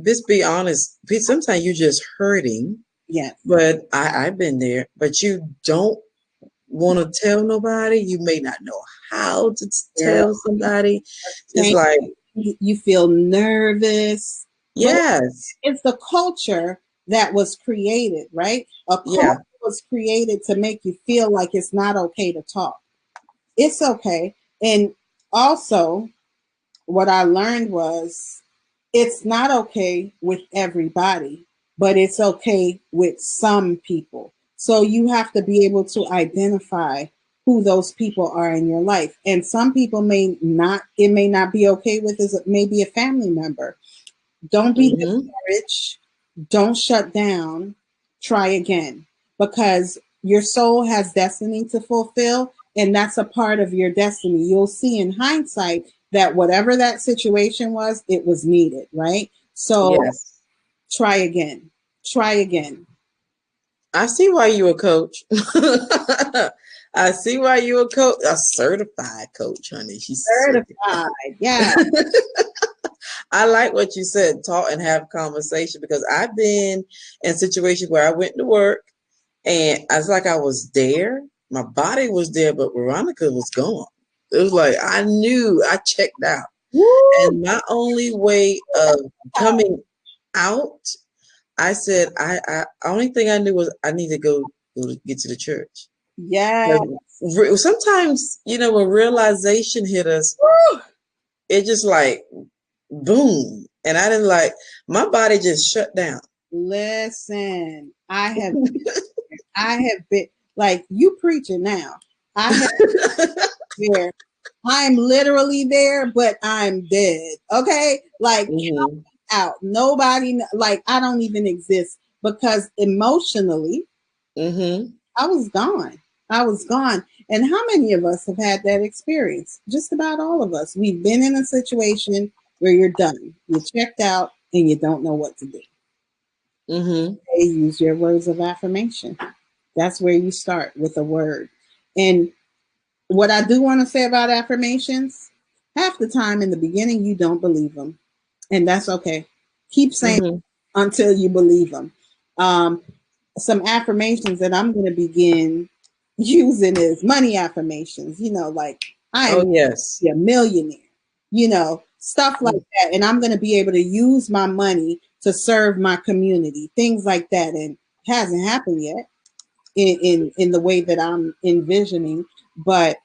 just be honest, sometimes you're just hurting, yes, but I've been there, but you don't want to tell nobody. You may not know how to girl. tell somebody. It's like, You feel nervous, but yes, it's the culture that was created, right? A yeah, culture was created to make you feel like it's not okay to talk. It's okay. And also, what I learned was it's not okay with everybody, but it's okay with some people. So you have to be able to identify who those people are in your life. And some people it may not be okay with as maybe a family member. Don't be hmm, discouraged. Don't shut down. Try again because your soul has destiny to fulfill, and that's a part of your destiny. You'll see in hindsight that whatever that situation was, it was needed, right? So yes. try again. Try again. I see why you a coach. I see why you a coach, a certified coach, honey. She's certified. Certified. Yeah. I like what you said, talk and have conversation because I've been in situations where I went to work and I was like I was there. My body was there, but Veronica was gone. It was like I knew I checked out. Woo! And my only way of coming out, I said only thing I knew was I need to go get to the church. Yeah. 'Cause sometimes, when realization hit us, Woo! it just like boom. And I didn't like my body just shut down. Listen, I have been like you preaching now. I have there. I'm literally there, but I'm dead. Okay? Like Hmm. out. Nobody like I don't even exist because emotionally Hmm. I was gone. I was gone. And how many of us have had that experience? Just about all of us. We've been in a situation where you're done. You're checked out and you don't know what to do. Hmm. They use your words of affirmation. That's where you start with a word. And what I do want to say about affirmations, half the time in the beginning, you don't believe them. and that's okay. Keep saying Mm-hmm. until you believe them. Um, some affirmations that I'm going to begin using is money affirmations. Like I am Oh, yes. a millionaire. Stuff like that, and I'm going to be able to use my money to serve my community. Things like that, and it hasn't happened yet in the way that I'm envisioning, but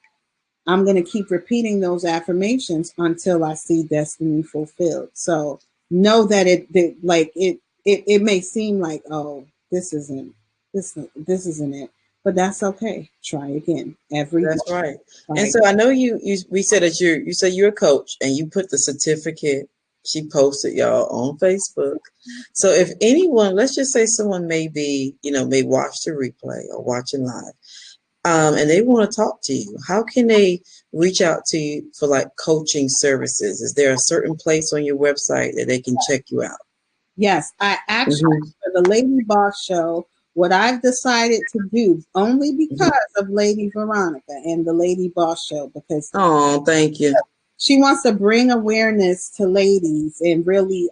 I'm going to keep repeating those affirmations until I see destiny fulfilled. So know that it may seem like, oh, this isn't it, but that's okay. Try again every day. That's right. Try And again. so I know we said that you said you're a coach and you put the certificate she posted y'all on Facebook. So if anyone, let's just say someone may watch the replay or watching live, and they want to talk to you, how can they reach out to you for like coaching services? Is there a certain place on your website that they can check you out? Yes, I actually, Mm-hmm. for the Lady Boss Show, what I've decided to do, only because Mm-hmm. of Lady Veronica and the Lady Boss Show, because Oh, thank you. she wants to bring awareness to ladies and really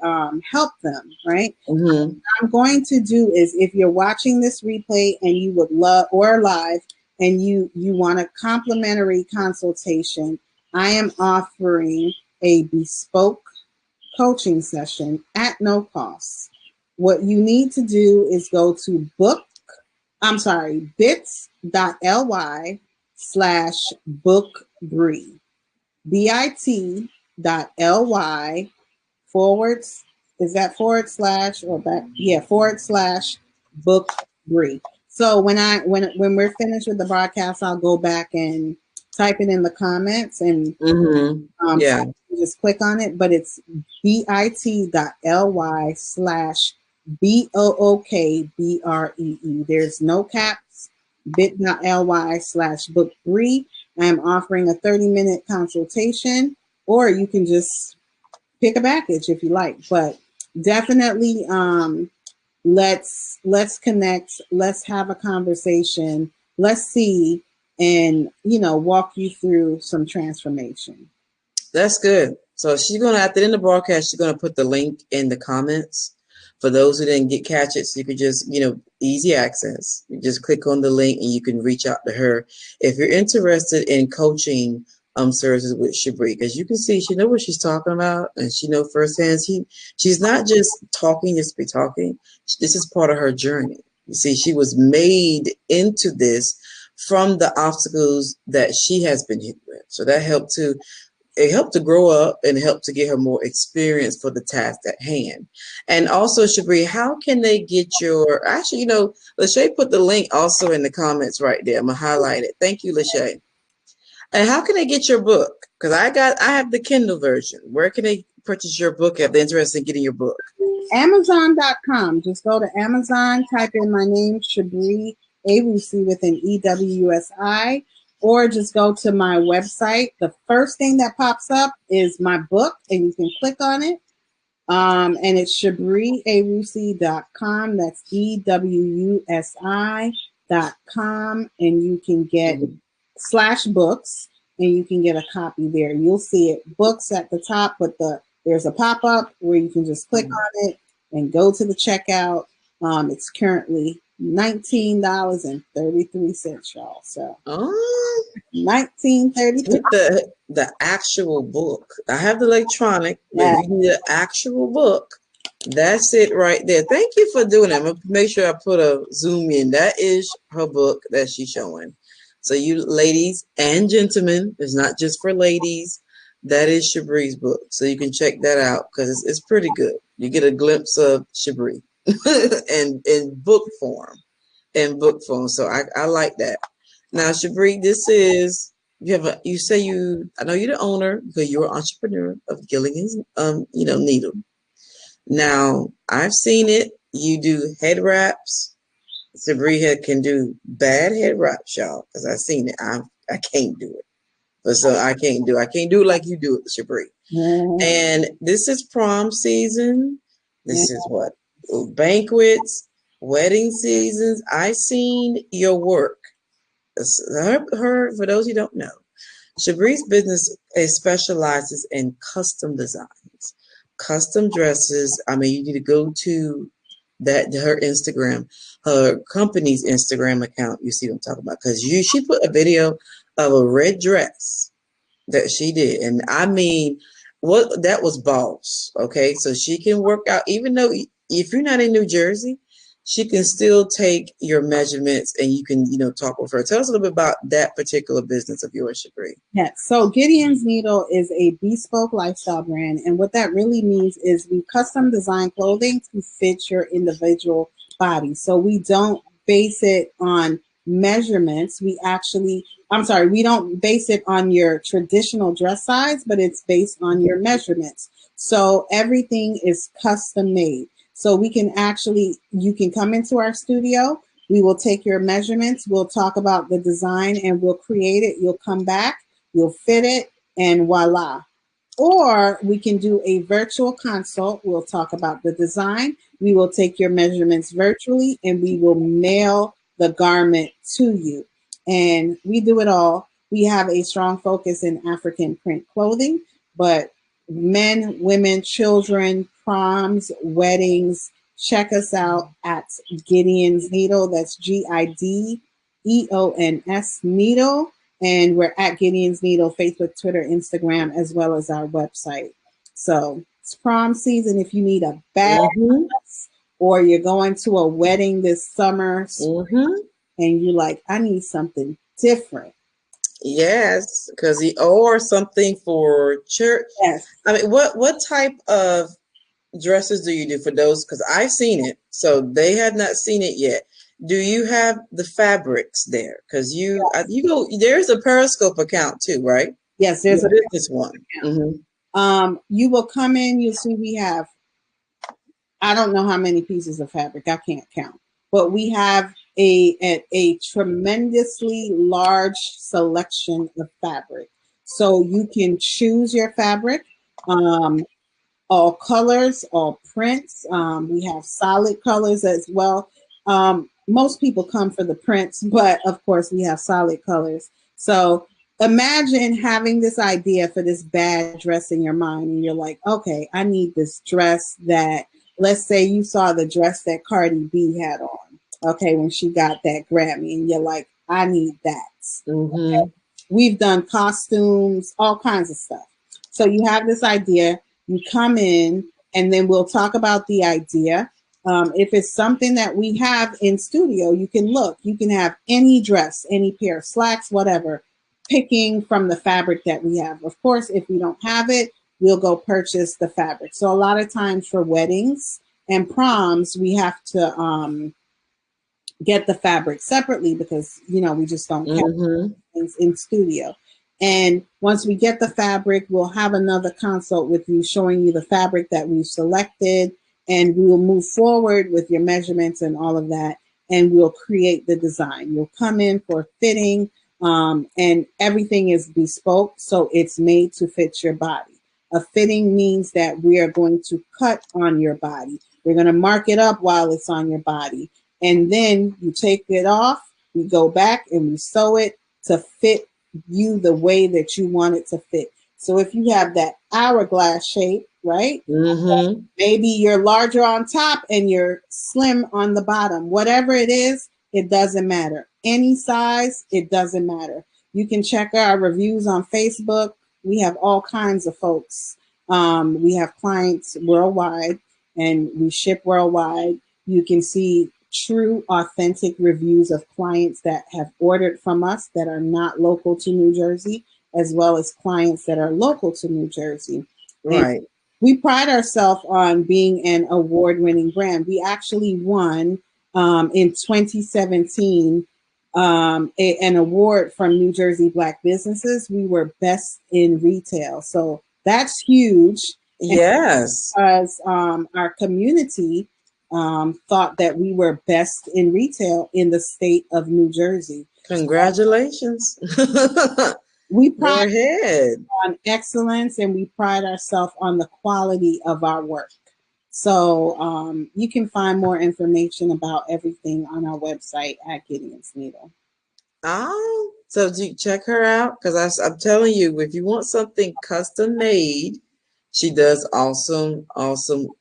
help them, right? Mm-hmm. I'm going to do is, if you're watching this replay and you would love, or live, and you want a complimentary consultation, I am offering a bespoke coaching session at no cost. What you need to do is go to bits.ly/bookbree, bit.ly forward, is that forward slash or back? Yeah, /book Bree. So when we're finished with the broadcast, I'll go back and type it in the comments, and Mm-hmm. so Yeah. you can just click on it. But it's bit.ly/BOOKBREE. There's no caps. bit.ly/book Bree. I am offering a 30-minute consultation, or you can just pick a package if you like, but definitely let's connect, let's have a conversation, let's see, and walk you through some transformation. That's good. So she's gonna, after the end of the broadcast, she's gonna put the link in the comments for those who didn't catch it. So you could just, easy access. You just click on the link and you can reach out to her if you're interested in coaching services with ShaBree, because you can see she know what she's talking about and she know firsthand. She's not just talking just to be talking. This is part of her journey. You see, she was made into this from the obstacles that she has been hit with. So that helped to grow up and helped to get her more experience for the task at hand. And also, ShaBree, how can they get actually, Lachey put the link also in the comments right there. I'm going to highlight it. Thank you, Lachey. And how can they get your book? Because I have the Kindle version. Where can they purchase your book if they're interested in getting your book? Amazon.com. Just go to Amazon, type in my name, ShaBree Awusi, with an EWUSI, or just go to my website. The first thing that pops up is my book, and you can click on it. And it's ShaBreeAwusi.com. That's EWUSI.com, and you can get /books, and you can get a copy there. You'll see it, books at the top, but there's a pop-up where you can just click on it and go to the checkout. It's currently $19.33, y'all. So Oh, $19.33. with the actual book. I have the electronic, but Yeah. if you need an actual book, that's it right there. Thank you for doing that. I'm gonna make sure I put a zoom in. That is her book that she's showing. So you ladies and gentlemen, it's not just for ladies. That is ShaBree's book. So you can check that out because it's pretty good. You get a glimpse of ShaBree and in book form. In book form. So I like that. Now, ShaBree, I know you're the owner because you're an entrepreneur of Gilligan's Needle. Now, I've seen it. You do head wraps. ShaBree can do bad head wraps, y'all, because I've seen it. I can't do it. But so I can't do it like you do it, ShaBree. And this is prom season. This is what? Banquets, wedding seasons. I seen your work. Her, for those who don't know, ShaBree's business specializes in custom designs, custom dresses. I mean, you need to go to her Instagram, her company's Instagram account. You see what I'm talking about? Because she put a video of a red dress that she did, and I mean, what that was boss. Okay, so she can work out, even though if you're not in New Jersey, she can still take your measurements, and you can talk with her. Tell us a little bit about that particular business of yours, ShaBree. Yes. So Gideon's Needle is a bespoke lifestyle brand. And what that really means is we custom design clothing to fit your individual body. So we don't base it on measurements. We don't base it on your traditional dress size, but it's based on your measurements. So everything is custom made. So you can come into our studio. We will take your measurements. We'll talk about the design and we'll create it. You'll come back. You'll fit it, and voila. Or we can do a virtual consult. We'll talk about the design. We will take your measurements virtually, and we will mail the garment to you. And we do it all. We have a strong focus in African print clothing, but men, women, children, proms, weddings, check us out at Gideon's Needle. That's GIDEONS Needle. And we're at Gideon's Needle, Facebook, Twitter, Instagram, as well as our website. So it's prom season. If you need a bag or you're going to a wedding this summer and you're like, I need something different. Yes, or something for church. Yes. I mean, what type of dresses do you do for those? Because I've seen it, so they have not seen it yet. Do you have the fabrics there? Because you go. There's a Periscope account too, right? Yes, there's a business one. Mm-hmm. You will come in. You'll see we have. I don't know how many pieces of fabric. I can't count, but we have a tremendously large selection of fabric. So you can choose your fabric. All colors, all prints. We have solid colors as well. Most people come for the prints, but of course we have solid colors. So imagine having this idea for this bad dress in your mind, and you're like, okay, I need this dress that, let's say you saw the dress that Cardi B had on, okay, when she got that Grammy, and you're like, I need that. Okay? We've done costumes, all kinds of stuff. So you have this idea, you come in, and then we'll talk about the idea. If it's something that we have in studio, you can look. You can have any dress, any pair of slacks, whatever, picking from the fabric that we have. Of course, if we don't have it, we'll go purchase the fabric. So a lot of times for weddings and proms, we have to get the fabric separately because, we just don't have things in studio. And once we get the fabric, we'll have another consult with you showing you the fabric that we've selected. And we will move forward with your measurements and all of that, and we'll create the design. You'll come in for fitting, and everything is bespoke, so it's made to fit your body. A fitting means that we are going to cut on your body. We're going to mark it up while it's on your body, and then you take it off, we go back, and we sew it to fit you the way that you want it to fit. So if you have that hourglass shape, right? Maybe you're larger on top and you're slim on the bottom. Whatever it is, it doesn't matter. Any size, it doesn't matter. You can check our reviews on Facebook. We have all kinds of folks. We have clients worldwide and we ship worldwide. You can see true, authentic reviews of clients that have ordered from us that are not local to New Jersey, as well as clients that are local to New Jersey. Right. And we pride ourselves on being an award-winning brand. We actually won in 2017 an award from New Jersey Black businesses. We were best in retail. So that's huge. Yes. Because our community thought that we were best in retail in the state of New Jersey. Congratulations. We pride ourselves on excellence, and we pride ourselves on the quality of our work. So you can find more information about everything on our website at Gideon's Needle. Oh, so do you check her out? Because I'm telling you, if you want something custom made She does awesome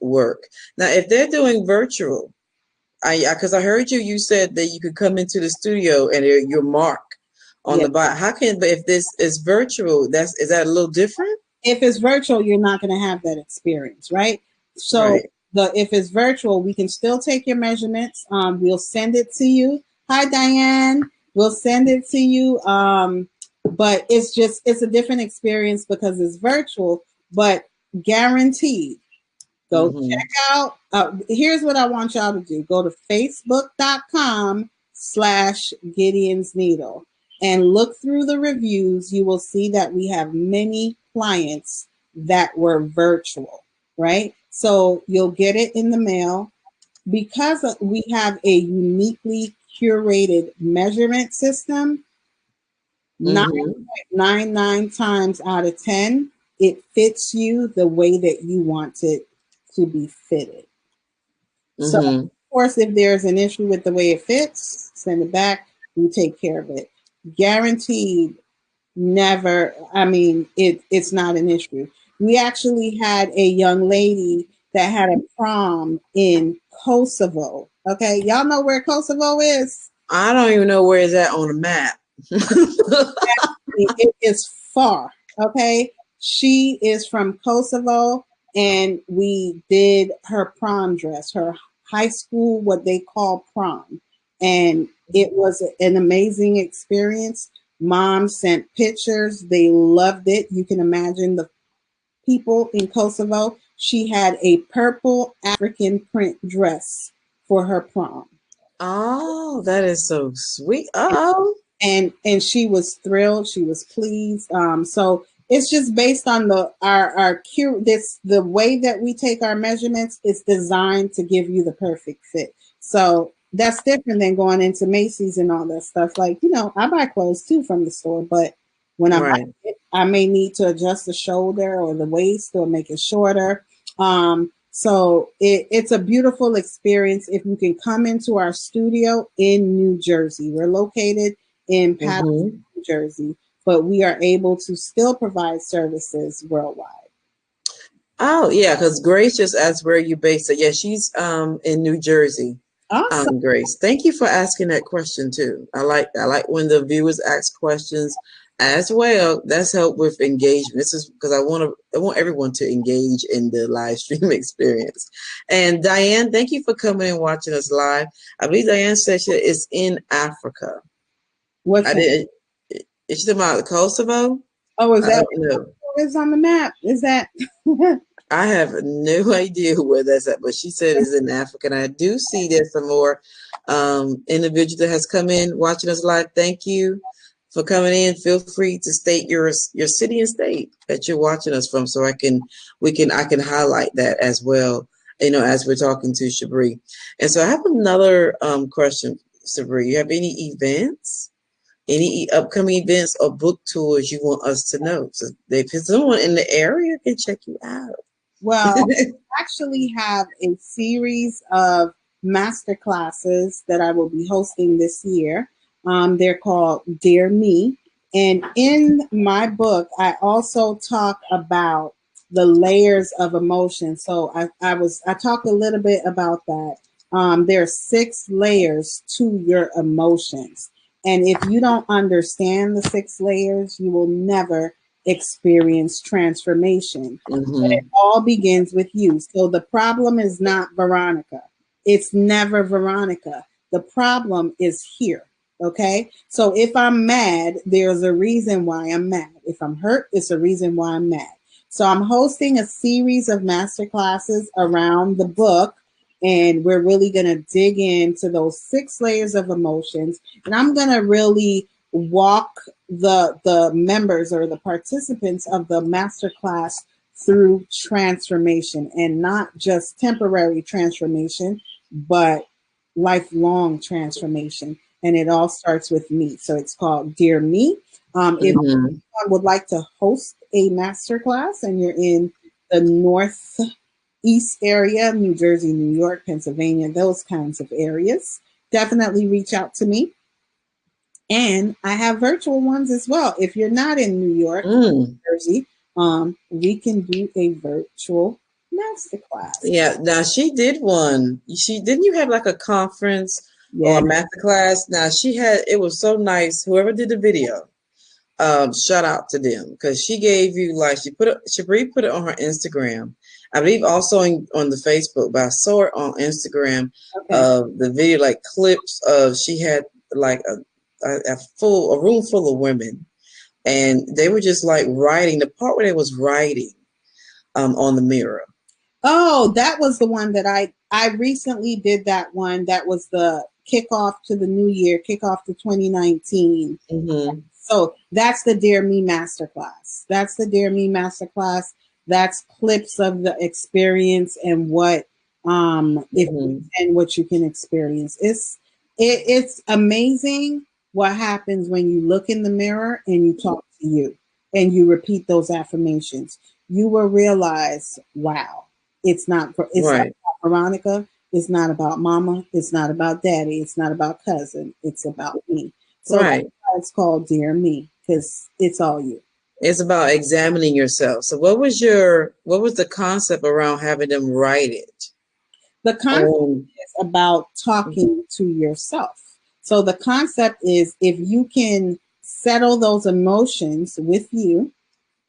work. Now, if they're doing virtual, because I heard you said that you could come into the studio and your mark on Yeah. the bot. How can, but if this is virtual, is that a little different? If it's virtual, you're not going to have that experience, right? So Right. if it's virtual, we can still take your measurements. We'll send it to you. Hi, Diane. We'll send it to you. But it's a different experience because it's virtual, but guaranteed. Go Mm-hmm. check out. Here's what I want y'all to do. Go to facebook.com/Gideon's Needle and look through the reviews. You will see that we have many clients that were virtual, right? So you'll get it in the mail because we have a uniquely curated measurement system. Mm-hmm. 9.99 times out of 10, it fits you the way that you want it to be fitted. So, of Mm-hmm. course, if there's an issue with the way it fits, send it back. We take care of it. Guaranteed, never. I mean, it's not an issue. We actually had a young lady that had a prom in Kosovo. Okay, y'all know where Kosovo is? I don't even know where is that on the map. It is far. Okay, she is from Kosovo, and we did her prom dress, her high school, what they call prom, and it was an amazing experience. Mom sent pictures; they loved it. You can imagine the people in Kosovo. She had a purple African print dress for her prom. Oh, that is so sweet. Oh. And she was thrilled, she was pleased. So it's just based on the way that we take our measurements. It's designed to give you the perfect fit. So that's different than going into Macy's and all that stuff. Like, I buy clothes too from the store, but when I buy Right. it, I may need to adjust the shoulder or the waist or make it shorter. So it's a beautiful experience if you can come into our studio in New Jersey. We're located in Mm-hmm. Paterson, New Jersey, but we are able to still provide services worldwide. Oh, yeah, because Grace just asked where you based it. Yeah, she's in New Jersey. Awesome. Grace, thank you for asking that question too. I like when the viewers ask questions as well. That's help with engagement. This is because I want everyone to engage in the live stream experience. And Diane, thank you for coming and watching us live. I believe Diane said she is in Africa. What's I that? didn't. Is she talking about Kosovo? Oh, is I that don't know. what is on the map? Is that? I have no idea where that's at, but she said it's in Africa. And I do see there's some more individual that has come in watching us live. Thank you for coming in. Feel free to state your city and state that you're watching us from, so I can highlight that as well. As we're talking to ShaBree. And so I have another question, ShaBree. You have any events? Any upcoming events or book tours you want us to know? So if someone in the area can check you out. Well, I actually have a series of master classes that I will be hosting this year. They're called Dear Me. And in my book, I also talk about the layers of emotion. So I talked a little bit about that. There are 6 layers to your emotions. And if you don't understand the 6 layers, you will never experience transformation. But it Mm-hmm. all begins with you. So the problem is not Veronica. It's never Veronica. The problem is here. Okay. So if I'm mad, there's a reason why I'm mad. If I'm hurt, it's a reason why I'm mad. So I'm hosting a series of master classes around the book, and we're really going to dig into those 6 layers of emotions. And I'm going to really walk the members or the participants of the master class through transformation, and not just temporary transformation, but lifelong transformation. And it all starts with me. So it's called Dear Me. If Mm-hmm. anyone would like to host a master class and you're in the northeast area, New Jersey, New York, Pennsylvania, those kinds of areas, definitely reach out to me. And I have virtual ones as well. If you're not in New York, Mm. Jersey, we can do a virtual masterclass. Yeah, now she did one. She didn't you have like a conference or Yeah. a master class? Now she had it was so nice. Whoever did the video, shout out to them because she gave you like ShaBree put it on her Instagram. I believe also on the Facebook, but I saw it on Instagram Okay. of the video like clips of she had like a room full of women and they were just like writing the part where they was writing on the mirror. Oh, that was the one that I recently did that one. That was the kickoff to the new year, kickoff to 2019. Mm-hmm. So that's the Dear Me Masterclass. That's the Dear Me Masterclass. That's clips of the experience and what if Mm-hmm. and what you can experience. It's amazing what happens when you look in the mirror and you talk to you and you repeat those affirmations. You will realize, wow, it's not Right, about Veronica, it's not about mama, it's not about daddy, it's not about cousin, it's about me. So that's right. why it's called Dear Me, because it's all you. It's about examining yourself. So what was the concept around having them write it? The concept Oh, is about talking to yourself. So the concept is if you can settle those emotions with you,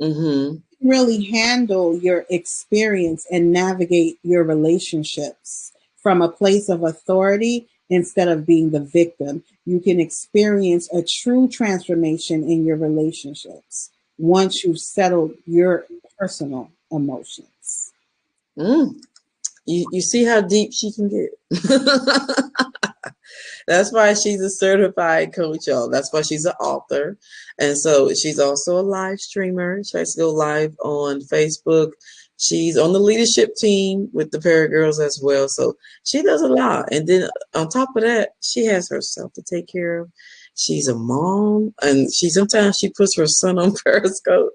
mm-hmm. really handle your experience and navigate your relationships from a place of authority instead of being the victim. You can experience a true transformation in your relationships once you've settled your personal emotions. Mm. You see how deep she can get. That's why she's a certified coach, y'all. That's why she's an author. And so she's also a live streamer. She likes to go live on Facebook. She's on the leadership team with the Paragirls as well. So she does a lot. And then on top of that, she has herself to take care of. She's a mom and sometimes she puts her son on Periscope.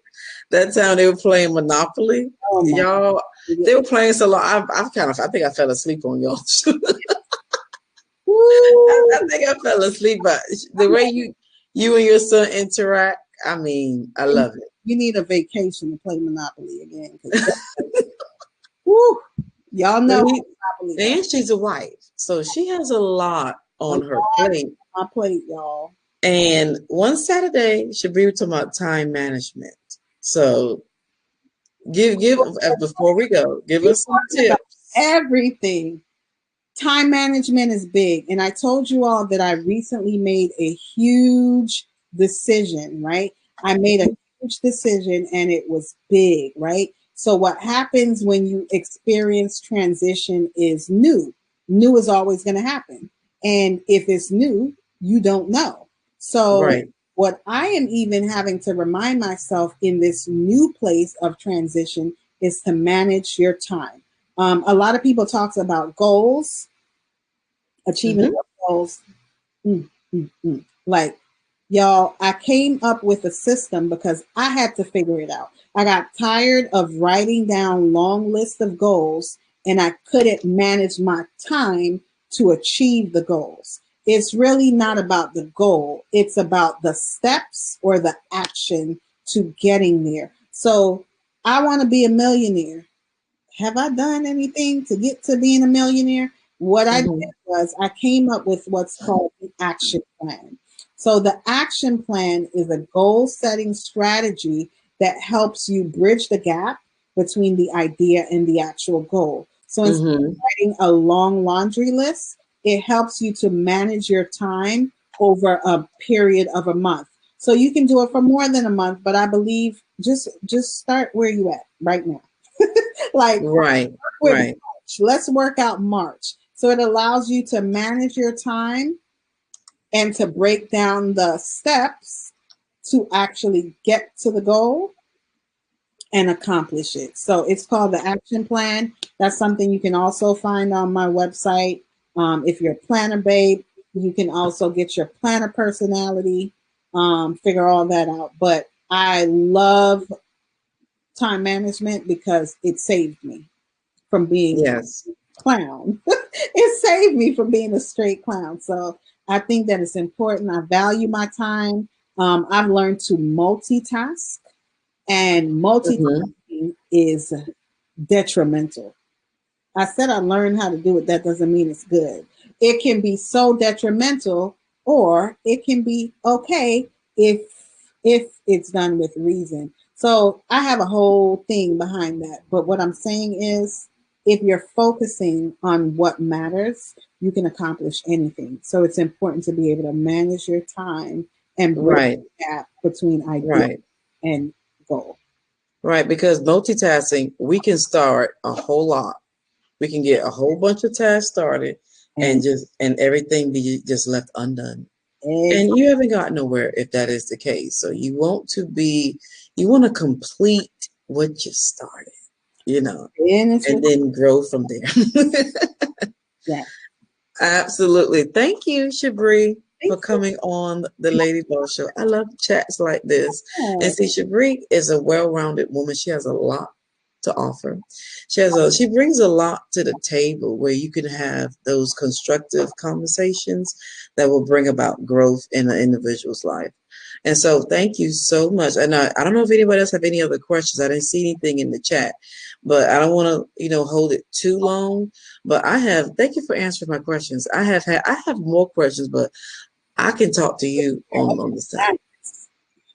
That time they were playing Monopoly. Oh my Y'all, God. they were playing so long. I think I fell asleep on y'all. I Woo! think I fell asleep, but the way you and your son interact, I mean, I love it. You need a vacation to play Monopoly again. Woo, y'all But know Monopoly. and she's a wife, so she has a lot A on her lot plate. on my plate, y'all. And one Saturday, ShaBree was talking about time management. So give before we go, give We us some talking about tips. everything. Time management is big. And I told you all that I recently made a huge decision, right? I made a huge decision and it was big, right? So what happens when you experience transition is new. New is always going to happen. And if it's new, you don't know. So Right. what I am even having to remind myself in this new place of transition is to manage your time. A lot of people talk about goals, achieving Mm-hmm. goals. Like, y'all, I came up with a system because I had to figure it out. I got tired of writing down long lists of goals and I couldn't manage my time to achieve the goals. It's really not about the goal, it's about the steps or the action to getting there. So, I want to be a millionaire. Have I done anything to get to being a millionaire? What I did Mm-hmm. was I came up with what's called the action plan. So the action plan is a goal setting strategy that helps you bridge the gap between the idea and the actual goal. So instead of Mm-hmm. writing a long laundry list, it helps you to manage your time over a period of a month. So you can do it for more than a month, but I believe just start where you at right now. Like Right. with Right. March. Let's work out March. So it allows you to manage your time and to break down the steps to actually get to the goal and accomplish it. So it's called the action plan. That's something you can also find on my website. If you're a planner babe, you can also get your planner personality, figure all that out. But I love time management because it saved me from being Yes. clown. It saved me from being a straight clown. So I think that it's important. I value my time. I've learned to multitask. and multitasking is detrimental. I said I learned how to do it. That doesn't mean it's good. It can be so detrimental, or it can be okay if it's done with reason. So I have a whole thing behind that. But what I'm saying is, if you're focusing on what matters, you can accomplish anything. So it's important to be able to manage your time and bridge Right. the gap between idea Right. and goal. Right. Because multitasking, we can start a whole lot. We can get a whole bunch of tasks started And and everything be just left undone. exactly. And you haven't gotten nowhere if that is the case. So you want to complete what you started, and then grow from there. Yeah. Absolutely. Thank you, ShaBree, for Thank coming on the Lady Boss Show. I love chats like this. And you. see, ShaBree is a well-rounded woman. She has a lot to offer. She brings a lot to the table where you can have those constructive conversations that will bring about growth in an individual's life. And so thank you so much. And I don't know if anybody else have any other questions. I didn't see anything in the chat, but I don't want to, hold it too long. But thank you for answering my questions. I have more questions, but I can talk to you on the side.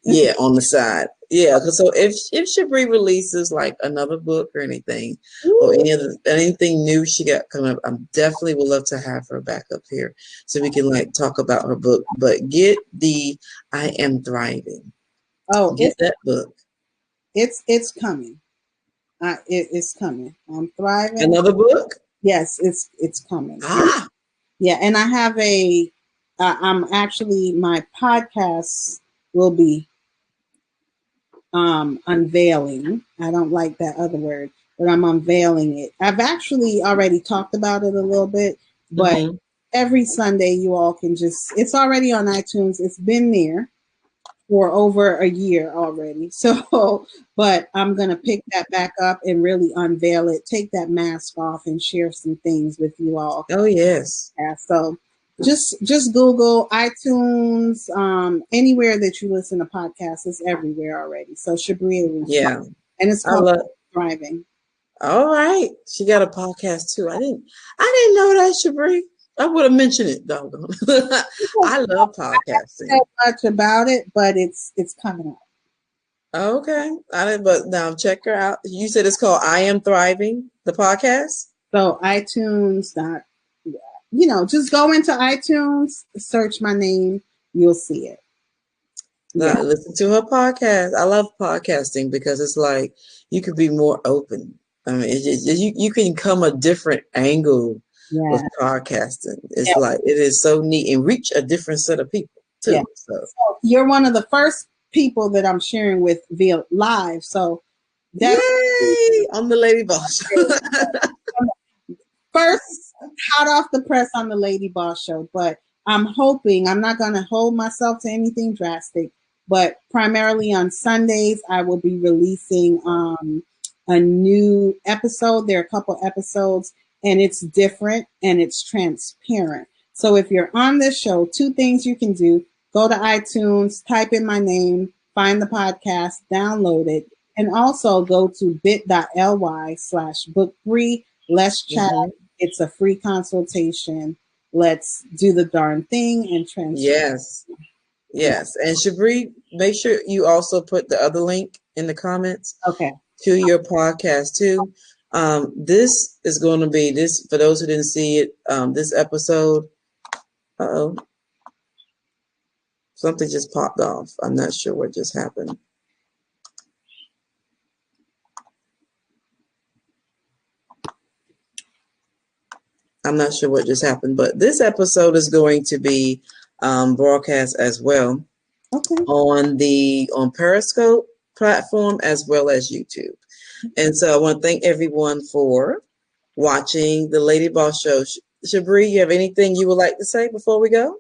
Yeah, on the side. Yeah, so if ShaBree releases like another book or anything, or anything new she got coming up, I definitely would love to have her back up here so we can like talk about her book. But get the I Am Thriving. Oh, Get that book. It's coming. It's coming. I'm thriving. Another book? Yes, it's coming. Ah, Yeah, and I have I'm actually, my podcast will be unveiling. I don't like that other word, but I'm unveiling it. I've actually already talked about it a little bit, but every Sunday you all can it's already on iTunes. It's been there for over a year already. So, but I'm going to pick that back up and really unveil it, take that mask off and share some things with you all. Oh, yes. Yeah, so just Google iTunes, anywhere that you listen to podcasts, it's everywhere already. So ShaBree, Yeah. And it's called Thriving. All right. She got a podcast too. I didn't know that, ShaBree. I would have mentioned it, doggone. I love podcasting. I don't know much about it, but it's coming up. Okay. But now check her out. You said it's called I Am Thriving, the podcast? So iTunes, just go into iTunes, search my name, you'll see it. Yeah. Listen to her podcast. I love podcasting because it's like you could be more open. I mean, you can come a different angle with podcasting. It's like it is so neat and reach a different set of people too. Yeah. So you're one of the first people that I'm sharing with via live. So yay on the Lady Boss Show. First, hot off the press on the Lady Boss Show, but I'm hoping, I'm not going to hold myself to anything drastic, but primarily on Sundays, I will be releasing a new episode. There are a couple episodes, and it's different and it's transparent. So if you're on this show, two things you can do: go to iTunes, type in my name, find the podcast, download it, and also go to bit.ly/book3. Let's chat. It's a free consultation. Let's do the darn thing and transfer. Yes. And ShaBree, make sure you also put the other link in the comments. Okay. To your podcast too. This is going to be this for those who didn't see it. This episode. Something just popped off. I'm not sure what just happened. I'm not sure what just happened, but this episode is going to be broadcast as well on Periscope platform as well as YouTube. And so I want to thank everyone for watching the Lady Boss Show. ShaBree, you have anything you would like to say before we go?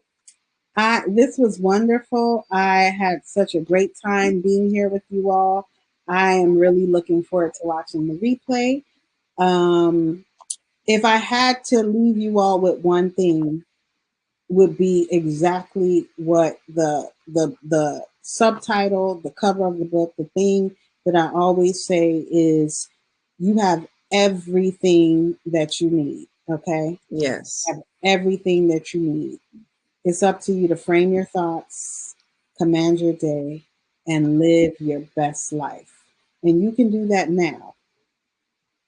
This was wonderful. I had such a great time being here with you all. I am really looking forward to watching the replay. If I had to leave you all with one thing, would be exactly what the subtitle, the cover of the book, the thing that I always say is you have everything that you need. Okay. Yes. Have everything that you need. It's up to you to frame your thoughts, command your day, and live your best life. And you can do that now,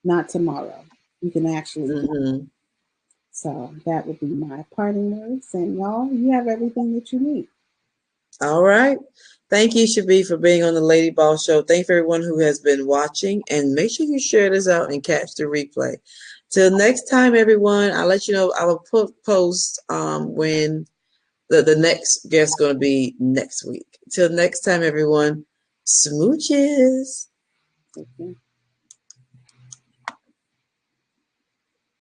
not tomorrow. You can actually. Mm-hmm. So that would be my parting words. And y'all, you have everything that you need. All right. Thank you, ShaBree, for being on the Lady Boss Show. Thank you for everyone who has been watching, and make sure you share this out and catch the replay. Till next time, everyone. I'll let you know. I will post when the next guest going to be next week. Till next time, everyone. Smooches. Okay.